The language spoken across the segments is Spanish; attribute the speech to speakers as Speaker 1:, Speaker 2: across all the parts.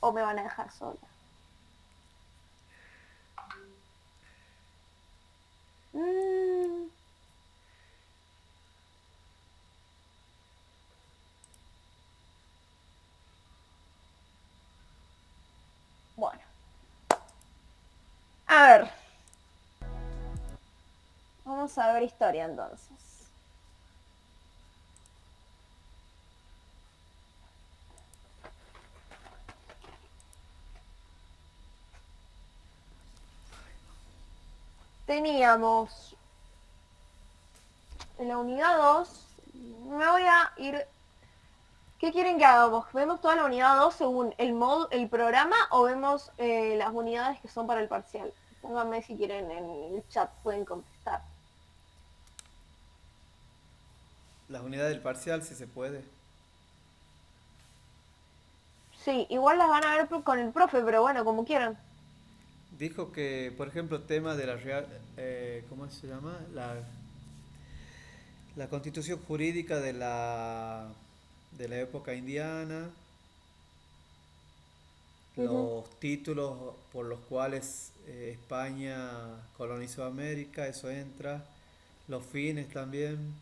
Speaker 1: o me van a dejar sola? Mm, bueno, a ver, vamos a ver historia entonces. Teníamos en la unidad 2, me voy a ir. ¿Qué quieren que hagamos? ¿Vemos toda la unidad 2 según el programa o vemos las unidades que son para el parcial? Pónganme si quieren en el chat, pueden contestar.
Speaker 2: Las unidades del parcial, si se puede.
Speaker 1: Sí, igual las van a ver con el profe, pero bueno, como quieran.
Speaker 2: Dijo que, por ejemplo, tema de la real, ¿cómo se llama? La constitución jurídica de la época indiana,
Speaker 1: Ujú.
Speaker 2: los títulos por los cuales España colonizó América, eso entra, los fines también.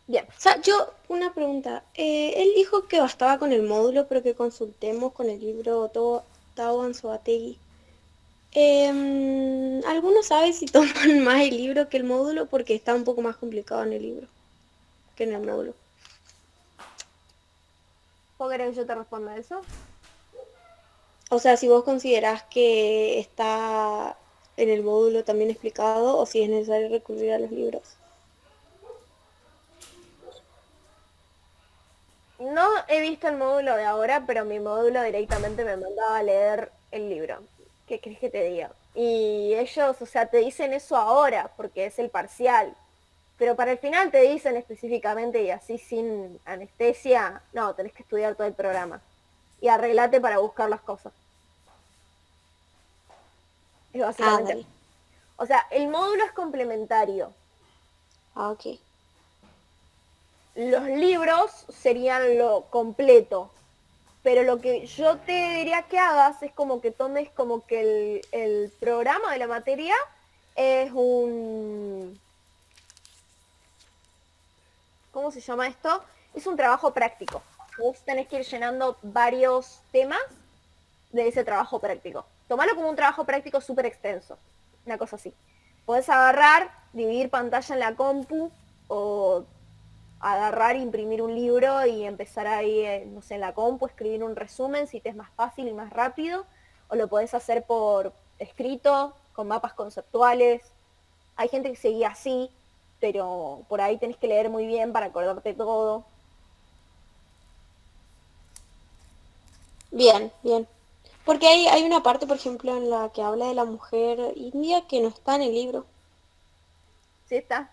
Speaker 1: Bien.
Speaker 3: O sea, yo, una pregunta. Él dijo que bastaba con el módulo, pero que consultemos con el libro Tao Anzoátegui. ¿Alguno sabe si toman más el libro que el módulo? Porque está un poco más complicado en el libro que en el módulo.
Speaker 1: ¿Vos querés que yo te responda eso?
Speaker 3: O sea, si vos considerás que está en el módulo también explicado o si es necesario recurrir a los libros.
Speaker 1: No he visto el módulo de ahora, pero mi módulo directamente me mandaba a leer el libro. ¿Qué crees que te diga? Y ellos, o sea, te dicen eso ahora, porque es el parcial. Pero para el final te dicen específicamente y así sin anestesia, no, tenés que estudiar todo el programa. Y arreglate para buscar las cosas. Es
Speaker 3: Ah,
Speaker 1: básicamente.
Speaker 3: dale.
Speaker 1: O sea, el módulo es complementario.
Speaker 3: Ah, ok.
Speaker 1: Los libros serían lo completo. Pero lo que yo te diría que hagas es como que tomes como que el programa de la materia es un... ¿Cómo se llama esto? Es un trabajo práctico. Vos tenés que ir llenando varios temas de ese trabajo práctico. Tomalo como un trabajo práctico súper extenso. Una cosa así. Podés agarrar, dividir pantalla en la compu o agarrar, imprimir un libro y empezar ahí, no sé, en la compu, escribir un resumen si te es más fácil y más rápido, o lo podés hacer por escrito, con mapas conceptuales. Hay gente que seguía así, pero por ahí tenés que leer muy bien para acordarte todo.
Speaker 3: Bien, bien. Porque hay una parte, por ejemplo, en la que habla de la mujer india que no está en el libro.
Speaker 1: ¿Sí está?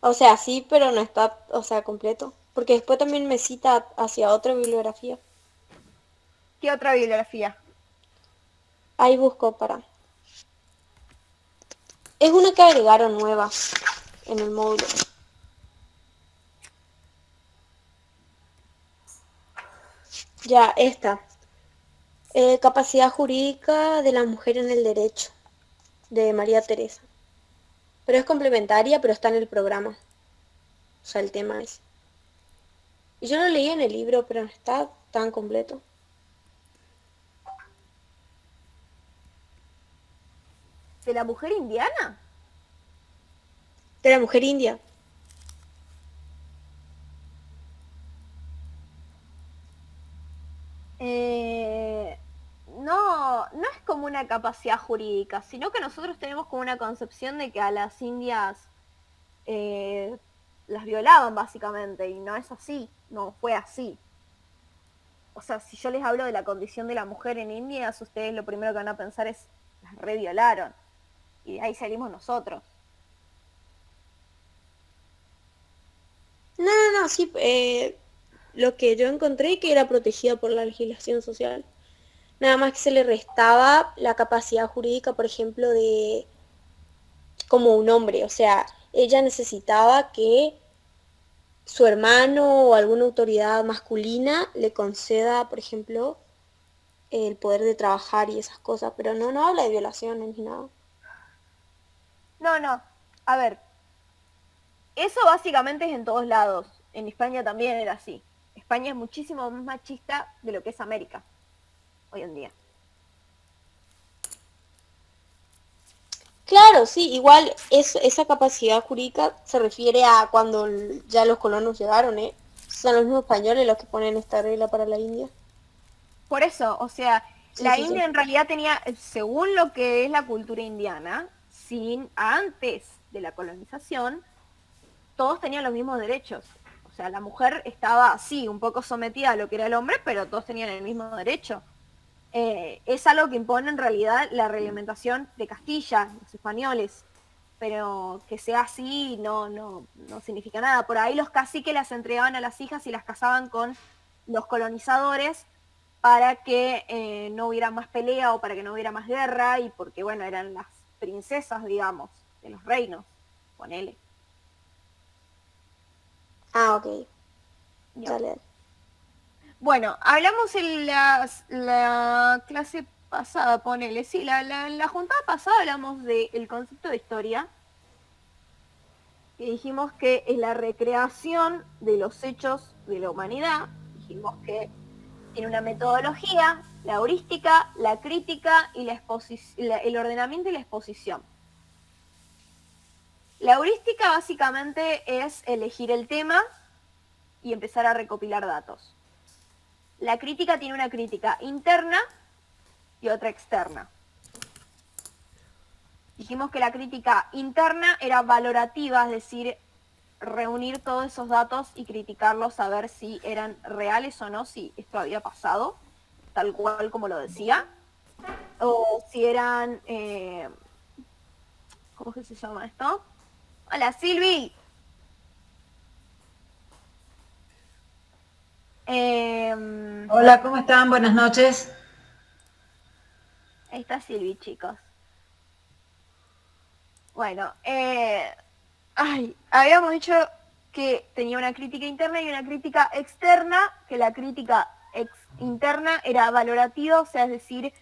Speaker 3: O sea, sí, pero no está, o sea, completo. Porque después también me cita hacia otra bibliografía.
Speaker 1: ¿Qué otra bibliografía?
Speaker 3: Ahí busco para. Es una que agregaron nueva en el módulo. Ya, esta. Capacidad jurídica de la mujer en el derecho, de María Teresa. Pero es complementaria, pero está en el programa. O sea, el tema es. Y yo lo leí en el libro, pero no está tan completo.
Speaker 1: ¿De la mujer indiana?
Speaker 3: De la mujer india.
Speaker 1: No es como una capacidad jurídica, sino que nosotros tenemos como una concepción de que a las indias eh, las violaban básicamente, y no es así, no fue así. O sea, si yo les hablo de la condición de la mujer en Indias, ustedes lo primero que van a pensar es, las reviolaron, y de ahí salimos nosotros.
Speaker 3: No, no, no, sí. Lo que yo encontré que era protegida por la legislación social. Nada más que se le restaba la capacidad jurídica, por ejemplo, de como un hombre. O sea, ella necesitaba que su hermano o alguna autoridad masculina le conceda, por ejemplo, el poder de trabajar y esas cosas, pero no habla de violaciones ni nada.
Speaker 1: No, no. A ver, eso básicamente es en todos lados. En España también era así. España es muchísimo más machista de lo que es América hoy en día.
Speaker 3: Claro, sí, igual esa capacidad jurídica se refiere a cuando ya los colonos llegaron, ¿eh? Son los mismos españoles los que ponen esta regla para la India.
Speaker 1: Por eso, o sea,
Speaker 3: Sí,
Speaker 1: la
Speaker 3: sí,
Speaker 1: India
Speaker 3: sí.
Speaker 1: en realidad tenía, según lo que es la cultura indiana, sin antes de la colonización, todos tenían los mismos derechos. O sea, la mujer estaba, sí, un poco sometida a lo que era el hombre, pero todos tenían el mismo derecho. Es algo que impone en realidad la reglamentación de Castilla, los españoles, pero que sea así no significa nada. Por ahí los caciques las entregaban a las hijas y las casaban con los colonizadores para que no hubiera más pelea o para que no hubiera más guerra y porque, bueno, eran las princesas, digamos, de los reinos, ponele.
Speaker 3: Ah, ok.
Speaker 1: Ya.
Speaker 3: Dale, dale.
Speaker 1: Bueno, hablamos en la clase pasada, ponele, sí, la juntada pasada hablamos del concepto de historia, que dijimos que es la recreación de los hechos de la humanidad, dijimos que tiene una metodología, la heurística, la crítica y el ordenamiento y la exposición. La heurística básicamente es elegir el tema y empezar a recopilar datos. La crítica tiene una crítica interna y otra externa. Dijimos que la crítica interna era valorativa, es decir, reunir todos esos datos y criticarlos, a ver si eran reales o no, si esto había pasado, tal cual como lo decía, o si eran, ¿cómo es que se llama esto? Hola, Silvi. Ahí
Speaker 4: Hola, ¿cómo están? Buenas noches.
Speaker 1: está Silvi, chicos. Bueno, habíamos dicho que tenía una crítica interna y una crítica externa, que la crítica interna era valorativa, o sea, es decir,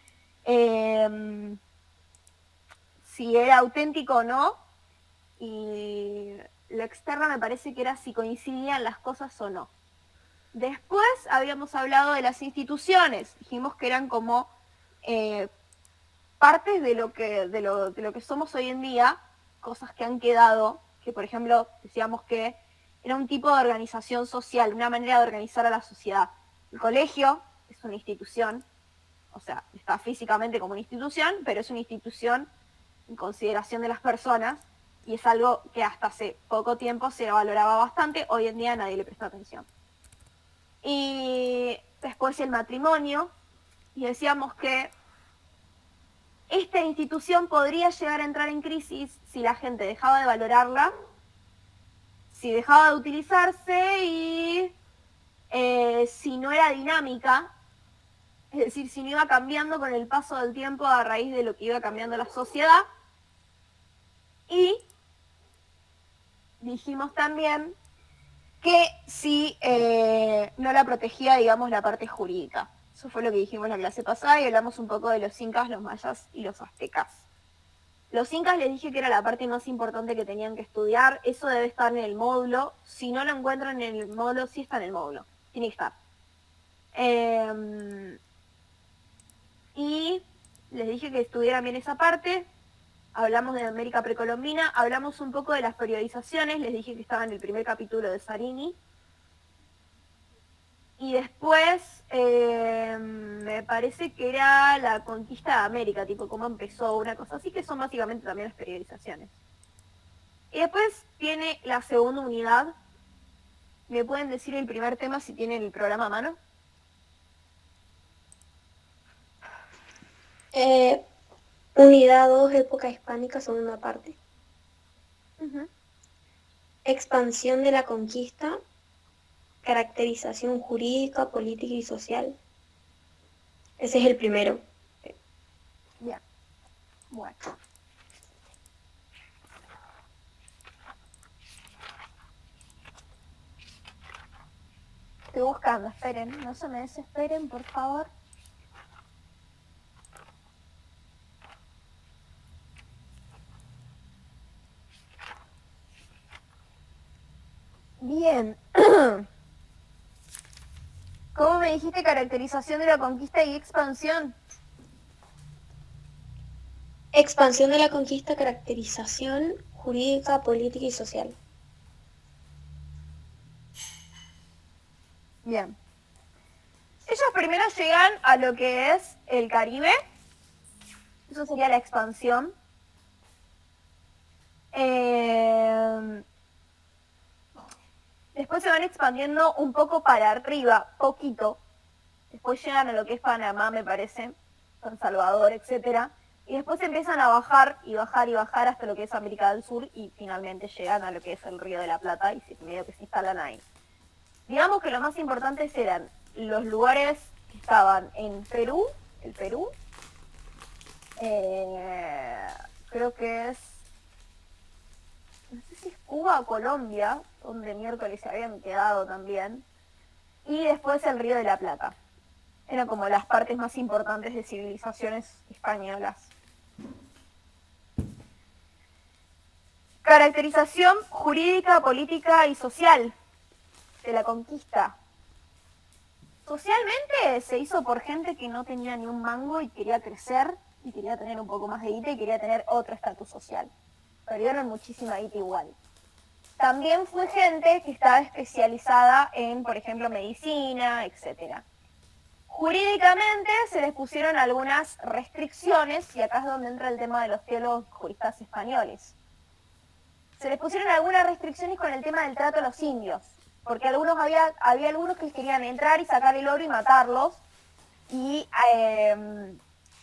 Speaker 1: si era auténtico o no, y la externa me parece que era si coincidían las cosas o no. Después habíamos hablado de las instituciones, dijimos que eran como partes de lo que somos hoy en día, cosas que han quedado, que por ejemplo decíamos que era un tipo de organización social, una manera de organizar a la sociedad. El colegio es una institución, o sea, está físicamente como una institución, pero es una institución en consideración de las personas y es algo que hasta hace poco tiempo se valoraba bastante, hoy en día nadie le presta atención. Y después el matrimonio, y decíamos que esta institución podría llegar a entrar en crisis si la gente dejaba de valorarla, si dejaba de utilizarse y si no era dinámica, es decir, si no iba cambiando con el paso del tiempo a raíz de lo que iba cambiando la sociedad. Y dijimos también que si no la protegía, digamos, la parte jurídica. Eso fue lo que dijimos en la clase pasada y hablamos un poco de los incas, los mayas y los aztecas. Los incas les dije que era la parte más importante que tenían que estudiar. Eso debe estar en el módulo. Si no lo encuentran en el módulo, sí está en el módulo. Tiene que estar. Y les dije que estudiaran bien esa parte. Hablamos de América precolombina. Hablamos un poco de las periodizaciones. Les dije que estaba en el primer capítulo de Sarini. Y después me parece que era la conquista de América, tipo cómo empezó, una cosa así, que son básicamente también las periodizaciones. Y después tiene la segunda unidad. ¿Me pueden decir el primer tema si tienen el programa a mano?
Speaker 3: Unidad 2, época hispánica, segunda parte.
Speaker 1: Uh-huh.
Speaker 3: Expansión de la conquista, caracterización jurídica, política y social. Ese es el primero.
Speaker 1: Bien. Bueno. estoy buscando, esperen, no se me desesperen, por favor. Bien. ¿Cómo me dijiste caracterización de la conquista y expansión?
Speaker 3: Expansión de la conquista, caracterización jurídica, política y social.
Speaker 1: Bien. Ellos primero llegan a lo que es el Caribe. Eso sería la expansión. Después se van expandiendo un poco para arriba, poquito. Después llegan a lo que es Panamá, me parece, San Salvador, etcétera. Y después empiezan a bajar y bajar y bajar hasta lo que es América del Sur y finalmente llegan a lo que es el Río de la Plata y medio que se instalan ahí. Digamos que los más importantes eran los lugares que estaban en Perú, el Perú, creo que es, no sé si es Cuba o Colombia, donde miércoles se habían quedado también, y después el Río de la Plata. Eran como las partes más importantes de civilizaciones españolas. Caracterización jurídica, política y social de la conquista. Socialmente se hizo por gente que no tenía ni un mango y quería crecer y quería tener un poco más de guita y quería tener otro estatus social. Perdieron muchísima guita igual. También fue gente que estaba especializada en, por ejemplo, medicina, etc. Jurídicamente se les pusieron algunas restricciones, y acá es donde entra el tema de los teólogos juristas españoles. Se les pusieron algunas restricciones con el tema del trato a los indios, porque había algunos que querían entrar y sacar el oro y matarlos, y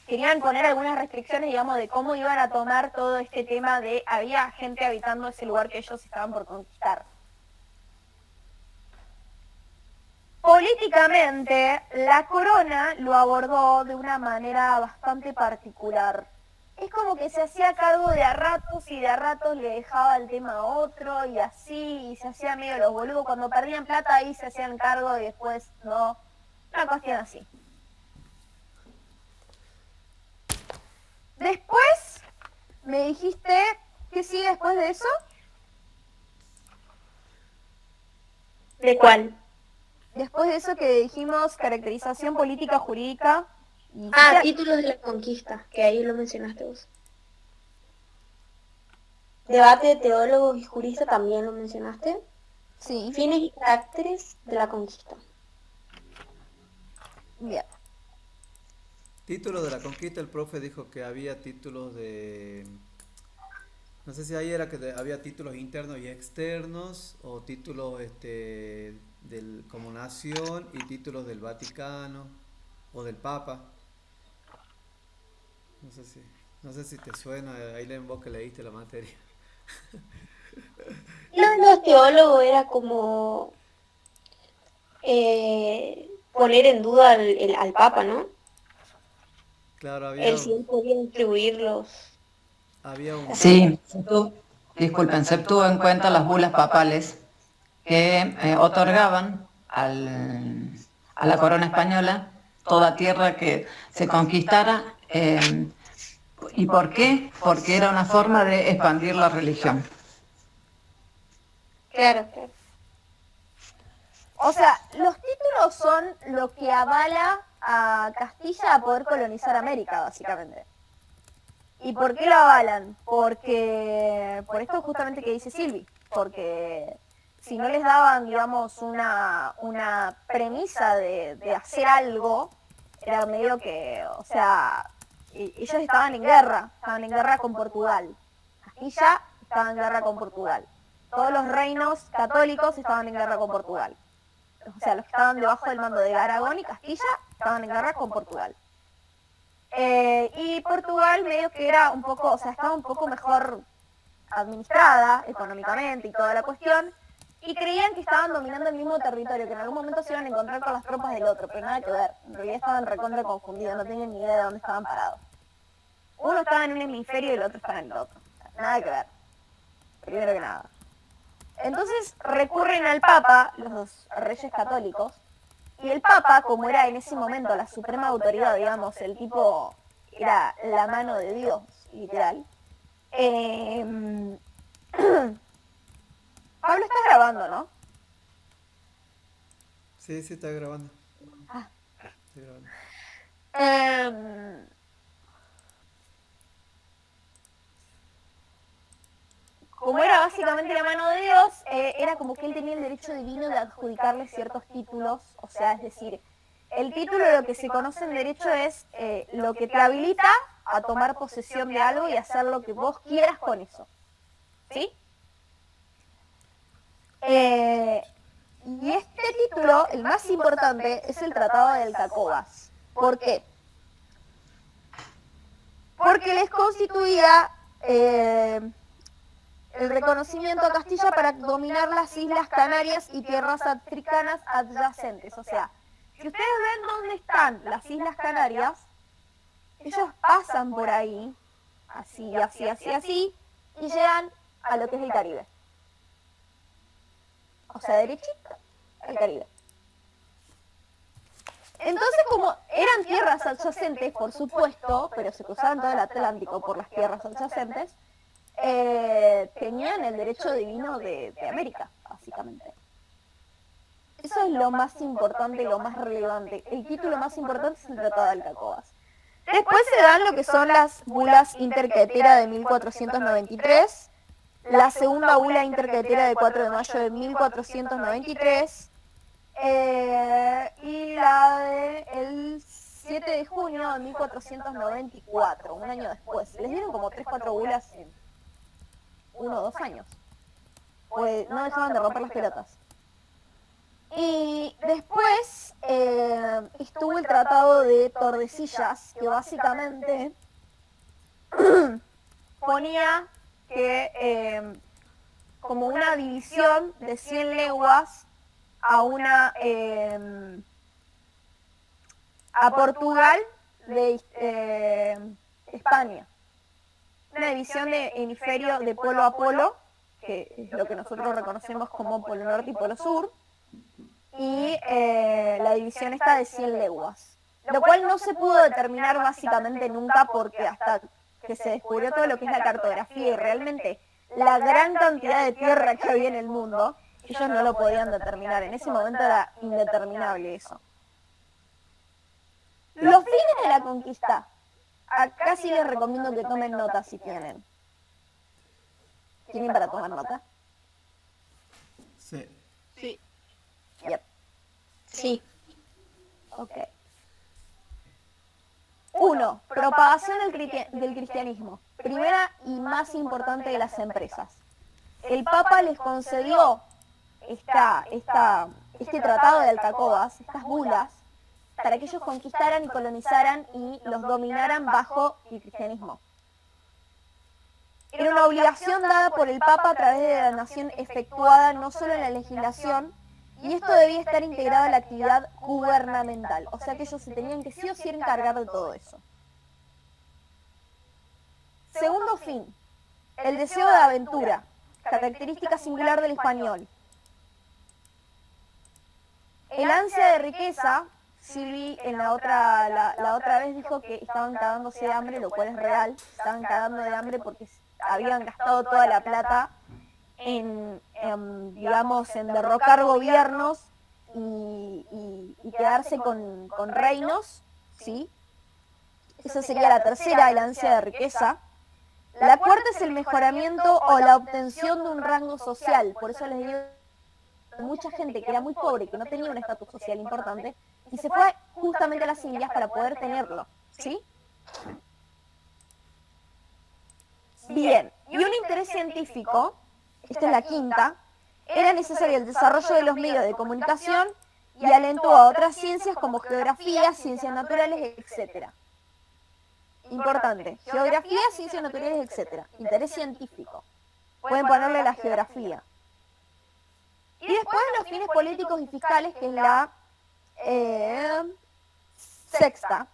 Speaker 1: querían poner algunas restricciones, digamos, de cómo iban a tomar todo este tema de había gente habitando ese lugar que ellos estaban por conquistar. Políticamente, la corona lo abordó de una manera bastante particular. Es como que se hacía cargo de a ratos y de a ratos le dejaba el tema a otro y así, y se hacía medio los boludos. Cuando perdían plata ahí se hacían cargo y después no. Una cuestión así. Después, me dijiste, ¿qué sigue después de eso?
Speaker 3: ¿De cuál?
Speaker 1: Después de eso que dijimos caracterización política, jurídica y...
Speaker 3: Títulos de la conquista, que ahí lo mencionaste vos. Debate de teólogos y juristas también lo mencionaste.
Speaker 1: Sí.
Speaker 3: Fines y caracteres de la conquista.
Speaker 1: Bien.
Speaker 2: Títulos de la conquista, el profe dijo que había títulos de... No sé si ahí era que había títulos internos y externos, o títulos como nación y títulos del Vaticano o del Papa. No sé si te suena, ahí leen vos que leíste la materia.
Speaker 3: Lo de los teólogos era como poner en duda al Papa, ¿no?
Speaker 2: Claro,
Speaker 3: Él sí podía distribuirlos.
Speaker 2: había un...
Speaker 4: Sí, disculpen, se tuvo en cuenta las bulas papales que otorgaban a la corona española toda tierra que se conquistara. ¿Y por qué? Porque era una forma de expandir la religión.
Speaker 3: Claro, claro.
Speaker 1: O sea, los títulos son lo que avala a Castilla a poder colonizar América, básicamente. ¿Y por qué lo avalan? Porque, por esto justamente que dice Silvi, porque si no les daban, digamos, una premisa de hacer algo, era medio que, o sea, ellos estaban en guerra con Portugal. Castilla estaba en guerra con Portugal. Todos los reinos católicos estaban en guerra con Portugal. O sea, los que estaban debajo del mando de Aragón y Castilla estaban en guerra con Portugal. Y Portugal medio que era un poco, o sea, estaba un poco mejor administrada económicamente y toda la cuestión, y creían que estaban dominando el mismo territorio, que en algún momento se iban a encontrar con las tropas del otro, pero nada que ver. En realidad estaban recontra confundidos, no tenían ni idea de dónde estaban parados. Uno estaba en un hemisferio y el otro estaba en el otro. O sea, nada que ver. Primero que nada. Entonces recurren al Papa, los reyes católicos, y el Papa, como era en ese momento la suprema autoridad, digamos, el tipo era la mano de Dios, literal. Pablo, estás grabando, ¿no?
Speaker 2: Sí, sí, está grabando.
Speaker 1: Ah.
Speaker 2: Está grabando.
Speaker 1: Como era básicamente la mano de Dios, era como que él tenía el derecho divino de adjudicarle ciertos títulos, o sea, es decir, el título de lo que se conoce en derecho es lo que te habilita a tomar posesión de algo y hacer lo que vos quieras con eso, ¿sí? Y este título, el más importante, es el Tratado de Alcacobas. ¿Por qué? Porque les constituía el reconocimiento a Castilla para dominar las Islas Canarias y tierras africanas adyacentes. O sea, si ustedes ven dónde están las Islas Canarias, ellos pasan por ahí, así, así, así, así, y llegan a lo que es el Caribe. O sea, derechito al Caribe. Entonces, como eran tierras adyacentes, por supuesto, pero se cruzaban todo el Atlántico por las tierras adyacentes, tenían el derecho divino de América, básicamente. Eso es lo más importante, lo más relevante. El título más importante es el Tratado de Alcacobas. Después se dan lo que son las bulas interquetera de 1493, la segunda bula interquetera de 4 de mayo de 1493, y la del 7 de junio de 1494, un año después. Les dieron como 3-4 bulas en 1 o 2 años. Pues no dejaban de romper las pelotas. Y después estuvo el Tratado de Tordesillas, que básicamente ponía que como una división de 100 leguas a Portugal de España. Una división de hemisferio de polo a polo, que es lo que nosotros reconocemos como polo norte y polo sur, y la división esta de 100 leguas, lo cual no se pudo determinar básicamente nunca porque hasta que se descubrió todo lo que es la cartografía y realmente la gran cantidad de tierra que había en el mundo, ellos no lo podían determinar. En ese momento era indeterminable eso. Los fines de la conquista. Acá sí les recomiendo que tomen nota si tienen. ¿Tienen para tomar nota?
Speaker 2: Sí.
Speaker 3: Sí.
Speaker 1: Yep.
Speaker 3: Sí.
Speaker 1: Ok. 1. Propagación del cristianismo. Primera y más importante de las empresas. El Papa les concedió este tratado de Alcacobas, estas bulas, para que ellos conquistaran y colonizaran y los dominaran bajo el cristianismo. Era una obligación dada por el Papa a través de la nación efectuada no solo en la legislación, y esto debía estar integrado a la actividad gubernamental, o sea que ellos se tenían que sí o sí encargar de todo eso. Segundo fin, el deseo de aventura, característica singular del español. El ansia de riqueza, Silvi en la otra vez dijo que estaban cagándose de hambre, lo cual es real, estaban cagando de hambre porque habían gastado toda la plata en digamos, en derrocar gobiernos y quedarse con reinos, ¿sí? Esa sería la tercera, el ansia de riqueza. La cuarta es el mejoramiento o la obtención de un rango social, por eso les digo, mucha gente que era muy pobre, que no tenía un estatus social importante, y se fue justamente a las Indias para poder tenerlo, ¿sí? Bien, y un interés científico, esta es la quinta, era necesario el desarrollo de los medios de comunicación y alentó a otras ciencias como geografía, ciencias naturales, etc. Importante, geografía, ciencias naturales, etc. Interés científico. Pueden ponerle la geografía. Y después los fines políticos y fiscales, que es la sexta.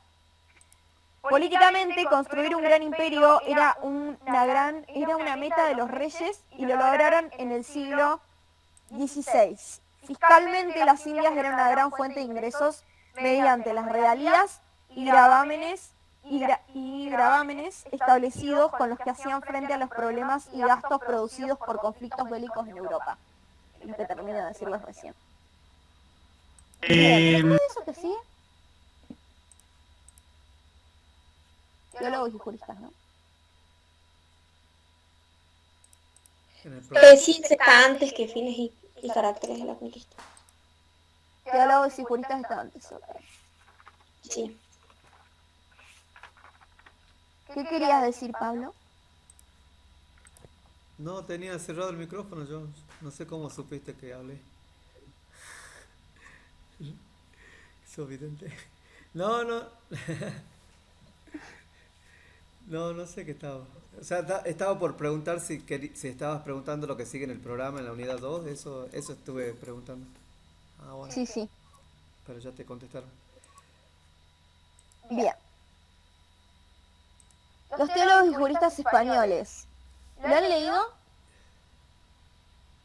Speaker 1: Políticamente, construir un gran imperio era una meta de los reyes y lo lograron en el siglo 16. Fiscalmente las Indias eran una gran fuente de ingresos mediante las regalías y gravámenes establecidos con los que hacían frente a los problemas y gastos producidos por conflictos bélicos en Europa. Lo que termino de decirles recién. Bien, después de eso que sigue, teólogos y juristas, ¿no?
Speaker 2: En el próximo.
Speaker 3: Sí, se está antes que fines y caracteres de la conquista.
Speaker 1: Teólogos y juristas están antes. Ok.
Speaker 3: Sí.
Speaker 1: ¿Qué querías decir, Pablo?
Speaker 2: No, tenía cerrado el micrófono, yo no sé cómo supiste que hablé. Es evidente. No, no. No sé qué estaba. O sea, estaba por preguntar si estabas preguntando lo que sigue en el programa en la unidad 2, eso estuve preguntando. Ah, bueno.
Speaker 1: Sí.
Speaker 2: Pero ya te contestaron.
Speaker 1: Bien. Los teólogos y juristas españoles. ¿Lo han leído?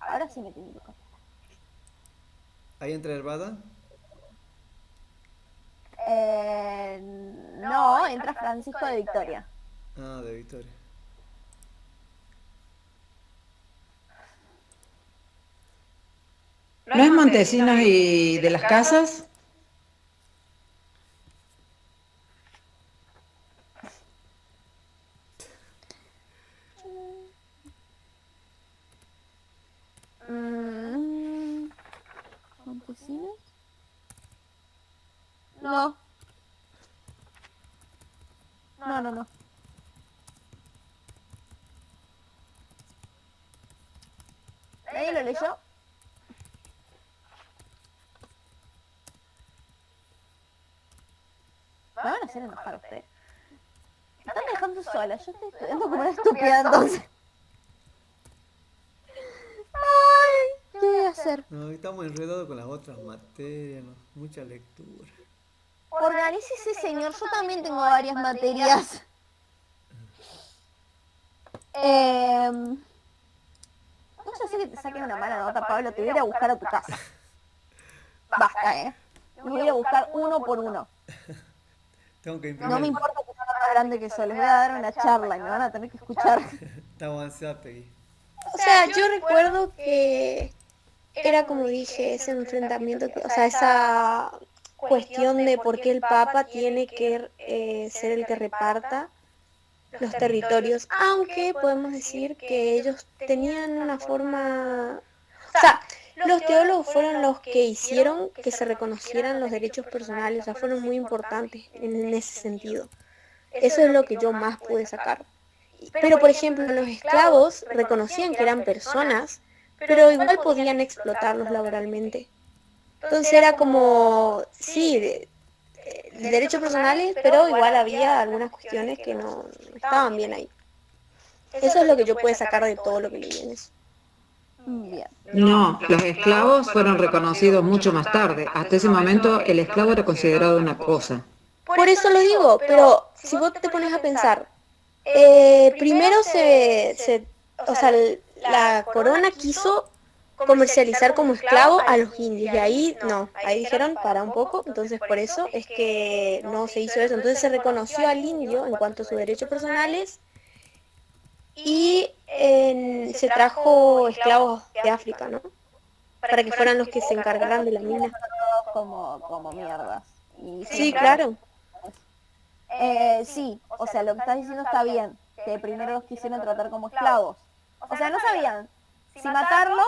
Speaker 1: Ahora sí me tiene que contestar.
Speaker 2: ¿Ahí entra Hervada?
Speaker 1: No, entra Francisco de Victoria.
Speaker 2: Ah, de Victoria.
Speaker 4: ¿No es Montesinos y de las Casas?
Speaker 1: ¿Montesinos? No. No. ¿Nadie lo leyó? Me van a hacer enojar a ustedes. Me están dejando sola, yo estoy estudiando como una estúpida entonces. Ay, ¿qué voy a hacer?
Speaker 2: No, estamos enredados con las otras materias, ¿no? Mucha lectura.
Speaker 1: Organícese, señor, yo también tengo varias materias. No sé si que te saquen una mala nota, Pablo, te voy a ir a buscar a tu casa. Basta, Me voy a ir a buscar uno por uno.
Speaker 2: Tengo que imprimir.
Speaker 1: No me importa que sea más grande que yo, les voy a dar una charla y me van a tener que escuchar.
Speaker 2: Está avanzado, Peggy.
Speaker 3: O sea, yo recuerdo que era como dije, ese enfrentamiento, o sea, esa cuestión de por qué el Papa tiene que ser el que reparta los territorios, aunque podemos decir que ellos tenían una forma, o sea, los teólogos fueron los que hicieron que se reconocieran los derechos personales, o sea, fueron muy importantes en ese sentido. Eso es lo que yo más pude sacar. Pero, por ejemplo, los esclavos reconocían que eran personas, pero igual podían explotarlos laboralmente. Entonces era como, sí, de derechos personales, pero igual había algunas cuestiones que no estaban bien ahí. Eso es lo que yo puedo sacar de todo lo que leí en eso.
Speaker 1: Bien.
Speaker 5: No, los esclavos fueron reconocidos mucho más tarde. Hasta ese momento el esclavo era considerado una cosa.
Speaker 3: Por eso lo digo, pero si vos te pones a pensar, primero o sea, la corona quiso comercializar como esclavo a los indios y ahí no, ahí dijeron para un poco, entonces por eso es que no se hizo eso, entonces se reconoció al indio en cuanto a sus derechos personales y se trajo esclavos de África, ¿no? Para que fueran los que se encargaran de la mina.
Speaker 1: Como mierdas. Y
Speaker 3: Sí, claro.
Speaker 1: Sí, o sea, lo que estás diciendo está bien, que primero los quisieron tratar como esclavos. O sea, no sabían si matarlos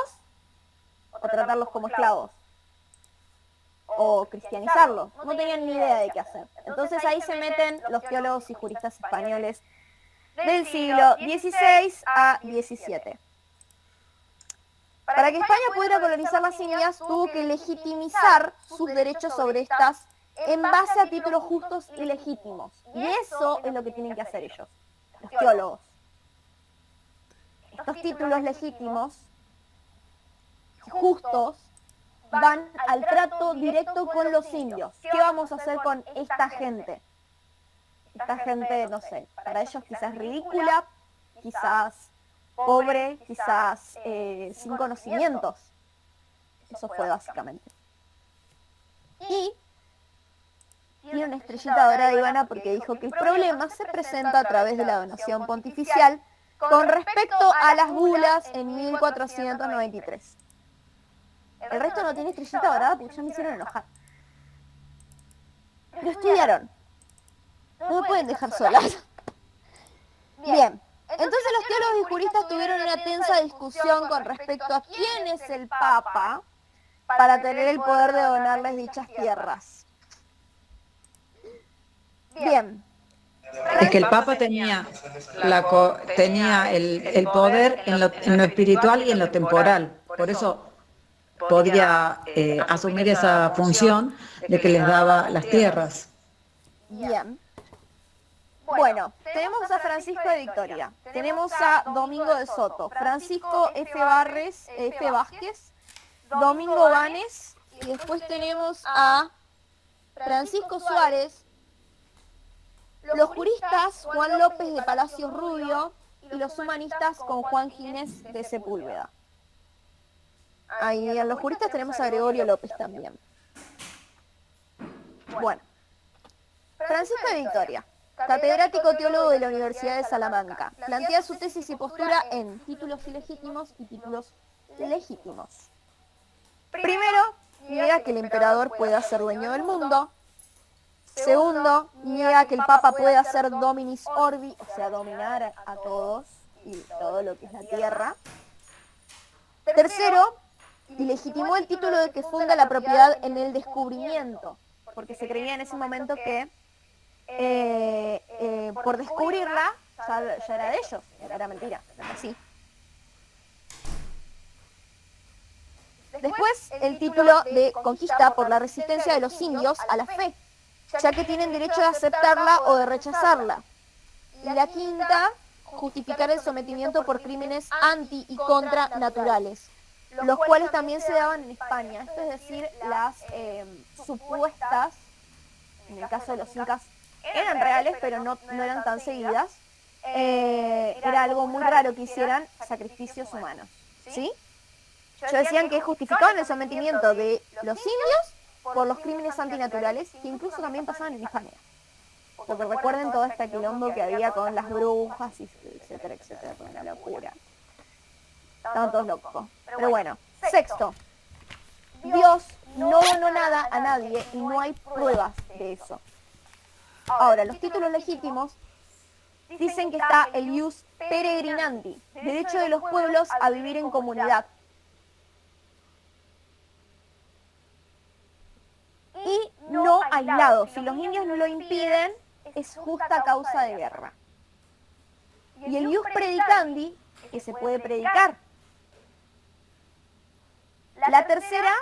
Speaker 1: o tratarlos como esclavos. O cristianizarlos. No tenían ni idea de qué hacer. Entonces ahí se meten los teólogos y juristas españoles del siglo XVI a XVII. Para que España pudiera colonizar las Indias, tuvo que legitimizar sus derechos sobre estas en base a títulos justos y legítimos. Y eso es lo que tienen que hacer ellos, los teólogos. Estos títulos legítimos, justos, van al trato directo con los indios. ¿Qué vamos a hacer con esta gente? Esta gente, no sé, para ellos quizás ridícula, quizás pobre, quizás sin conocimientos. Eso fue básicamente. Y tiene una estrellita dorada Ivana porque dijo que el problema se presenta a través de la donación pontificial con respecto a las bulas en 1493. El resto no tiene estrellita dorada porque ya me hicieron enojar. Lo estudiaron. No me pueden dejar solas. Bien. Entonces los teólogos y juristas tuvieron una tensa discusión con respecto a quién es el Papa para tener el poder de donarles dichas tierras. Bien.
Speaker 5: Es que el Papa tenía, tenía el poder en lo espiritual y en lo temporal. Por eso podía asumir esa función de que les daba las tierras.
Speaker 1: Bien. Bueno, tenemos a Francisco de Victoria, tenemos a Domingo de Soto, Francisco F. Vázquez, Domingo Banes, y después tenemos a Francisco Suárez, los juristas Juan López de Palacios Rubio y los humanistas con Juan Ginés de Sepúlveda. Ahí en los juristas tenemos a Gregorio López también. Bueno, Francisco de Victoria, catedrático teólogo de la Universidad de Salamanca, plantea su tesis y postura en títulos ilegítimos y títulos legítimos. Primero, niega que el emperador pueda ser dueño del mundo. Segundo, niega que el Papa pueda ser dominis orbi, o sea, dominar a todos y todo lo que es la tierra. Tercero, ilegitimó el título de que funda la propiedad en el descubrimiento, porque se creía en ese momento que por descubrirla ya era de ellos, era mentira, era así. Después, el título de conquista por la resistencia de los indios a la fe, ya que tienen derecho de aceptarla o de rechazarla. Y la quinta, justificar el sometimiento por crímenes anti y contra naturales, los cuales también se daban en España. Esto es decir, las supuestas, en el caso de los incas, eran reales, pero no eran tan seguidas. Era algo muy raro que hicieran sacrificios humanos, ¿sí? Yo decían que justificaban el sometimiento de los indios por los crímenes antinaturales, que incluso también pasaban en España. Porque recuerden todo este quilombo que había con las brujas, etcétera, etcétera, con la locura. Estaban todos locos. Pero bueno, sexto, Dios no donó nada a nadie y no hay pruebas de eso. Ahora, los títulos legítimos dicen que está el ius peregrinandi, derecho de los pueblos a vivir en comunidad. Y no aislado. Si los indios no lo impiden, es justa causa de guerra. Y el ius predicandi, que se puede predicar. La tercera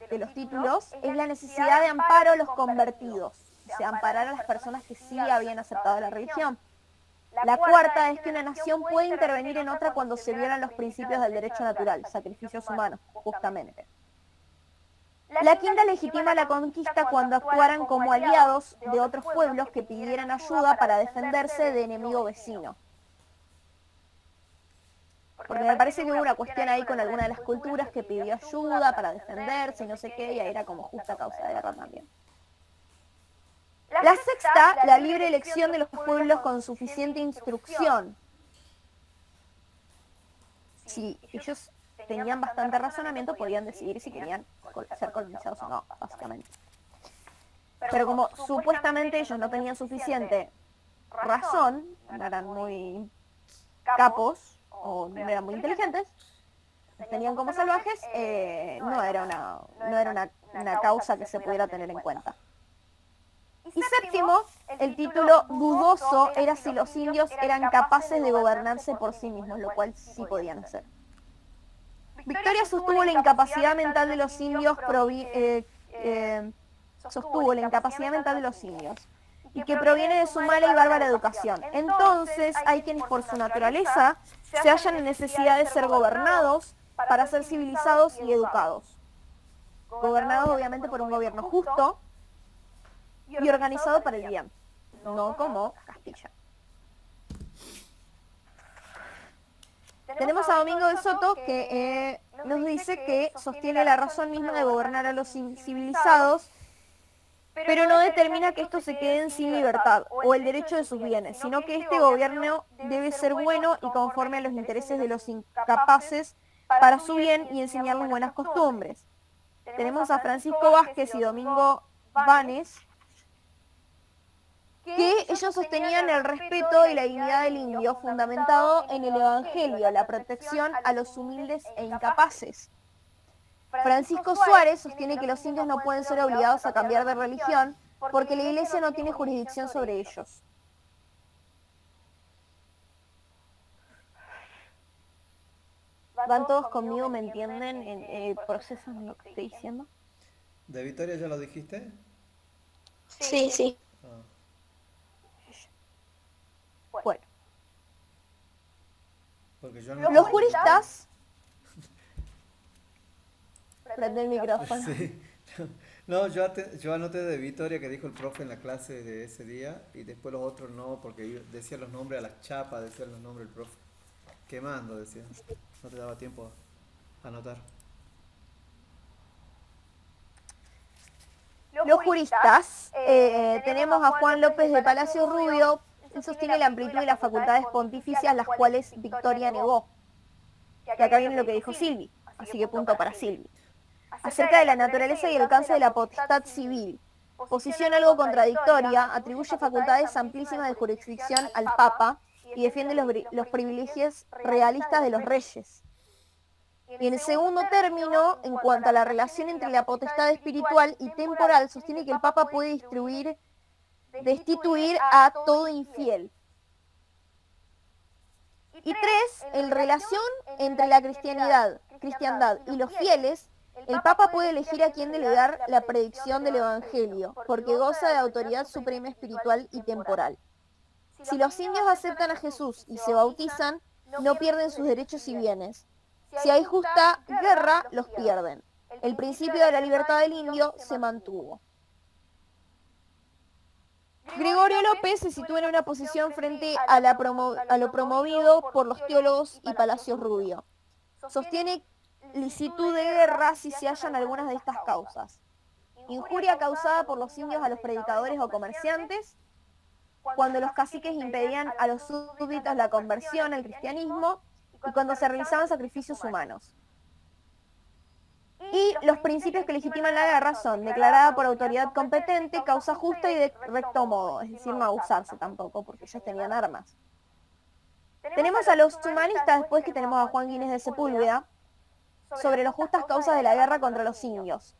Speaker 1: de los títulos es la necesidad de amparo a los convertidos, o sea, amparar a las personas que sí habían aceptado la religión. La cuarta es que una nación puede intervenir en otra cuando se violan los principios del derecho natural, sacrificios humanos, justamente. La quinta legitima la conquista cuando actuaran como aliados de otros pueblos que pidieran ayuda para defenderse de enemigo vecino. Porque me parece que hubo una cuestión ahí con alguna de las culturas que pidió ayuda para defenderse y no sé qué, y ahí era como justa causa de guerra también. La sexta, la libre elección de los pueblos con suficiente instrucción. Si ellos tenían bastante razonamiento, podían decidir si querían ser colonizados o no, básicamente. Pero como supuestamente ellos no tenían suficiente razón, no eran muy capos o no eran muy inteligentes, los tenían como salvajes, no era una causa que se pudiera tener en cuenta. Y séptimo, el título dudoso era si los indios eran capaces de gobernarse por sí mismos, lo cual sí podían hacer. Victoria sostuvo la incapacidad mental de los indios y que proviene de su mala y bárbara educación. Entonces hay quienes por su naturaleza se hallan en necesidad de ser gobernados para ser civilizados y educados. Gobernados obviamente por un gobierno justo y organizado para el bien, no como Castilla. Tenemos a Domingo de Soto que nos dice que sostiene la razón misma de gobernar a los incivilizados, pero no determina que estos se queden sin libertad o el derecho de sus bienes, sino que este gobierno debe ser bueno y conforme a los intereses de los incapaces para su bien y enseñarles buenas costumbres. Tenemos a Francisco Vázquez y Domingo Banes, que ellos sostenían el respeto y la dignidad del indio fundamentado en el Evangelio, la protección a los humildes e incapaces. Francisco Suárez sostiene que los indios no pueden ser obligados a cambiar de religión porque la Iglesia no tiene jurisdicción sobre ellos. ¿Van todos conmigo? ¿Me entienden? ¿Procesan lo que estoy diciendo?
Speaker 2: ¿De Victoria ya lo dijiste?
Speaker 3: Sí, sí.
Speaker 2: Ah,
Speaker 1: Bueno,
Speaker 2: porque yo no...
Speaker 1: los juristas... Prende el micrófono.
Speaker 2: Sí. No, yo anoté de Victoria que dijo el profe en la clase de ese día y después los otros no, porque yo decía los nombres a las chapas, decía los nombres del profe. Quemando, decía. No te daba tiempo a anotar.
Speaker 1: Los juristas, tenemos a Juan López de Palacio Rubio, él sostiene la amplitud y las facultades pontificias, las cuales Victoria negó. Y acá viene lo que dijo Silvi, así que punto para Silvi. Acerca de la naturaleza y el alcance de la potestad civil, posición algo contradictoria, atribuye facultades amplísimas de jurisdicción al Papa y defiende los privilegios realistas de los reyes. Y en el segundo término, en cuanto a la relación entre la potestad espiritual y temporal, sostiene que el Papa puede destituir a todo infiel. Y tres, en relación entre la cristiandad y los fieles, el Papa puede elegir a quién delegar la predicción del Evangelio, porque goza de autoridad suprema espiritual y temporal. Si los indios aceptan a Jesús y se bautizan, no pierden sus derechos y bienes. Si hay justa guerra, los pierden. El principio de la libertad del indio se mantuvo. Gregorio López se sitúa en una posición frente a lo promovido por los teólogos y Palacios Rubio. Sostiene licitud de guerra si se hallan algunas de estas causas. Injuria causada por los indios a los predicadores o comerciantes, cuando los caciques impedían a los súbditos la conversión al cristianismo y cuando se realizaban sacrificios humanos. Y los principios que legitiman la guerra son declarada por autoridad competente, causa justa y de recto modo, es decir, no abusarse tampoco, porque ellos tenían armas. Tenemos a los humanistas después, que tenemos a Juan Guínez de Sepúlveda, sobre las justas causas de la guerra contra los indios.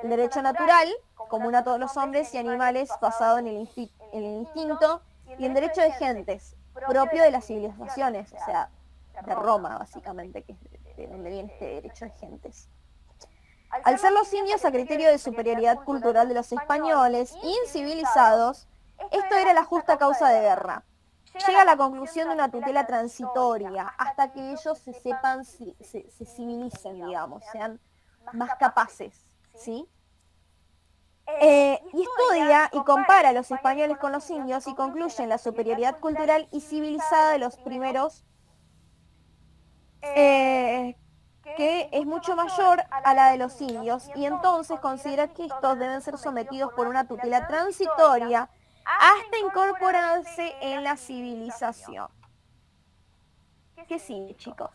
Speaker 1: El derecho natural, común a todos los hombres y animales, basado en el instinto, y el derecho de gentes, propio de las civilizaciones, o sea, de Roma, básicamente, que es de donde viene este derecho de gentes. Al ser los indios a criterio de superioridad cultural de los españoles, incivilizados, esto era la justa causa de guerra. Llega a la conclusión de una tutela transitoria, hasta que ellos se sepan, se civilicen, digamos, sean más capaces, ¿sí? Y estudia y compara a los españoles con los indios y concluye en la superioridad cultural y civilizada de los primeros, que es mucho mayor a la de los indios, y entonces considera que estos deben ser sometidos por una tutela transitoria hasta incorporarse en la civilización. ¿Qué sigue, chicos?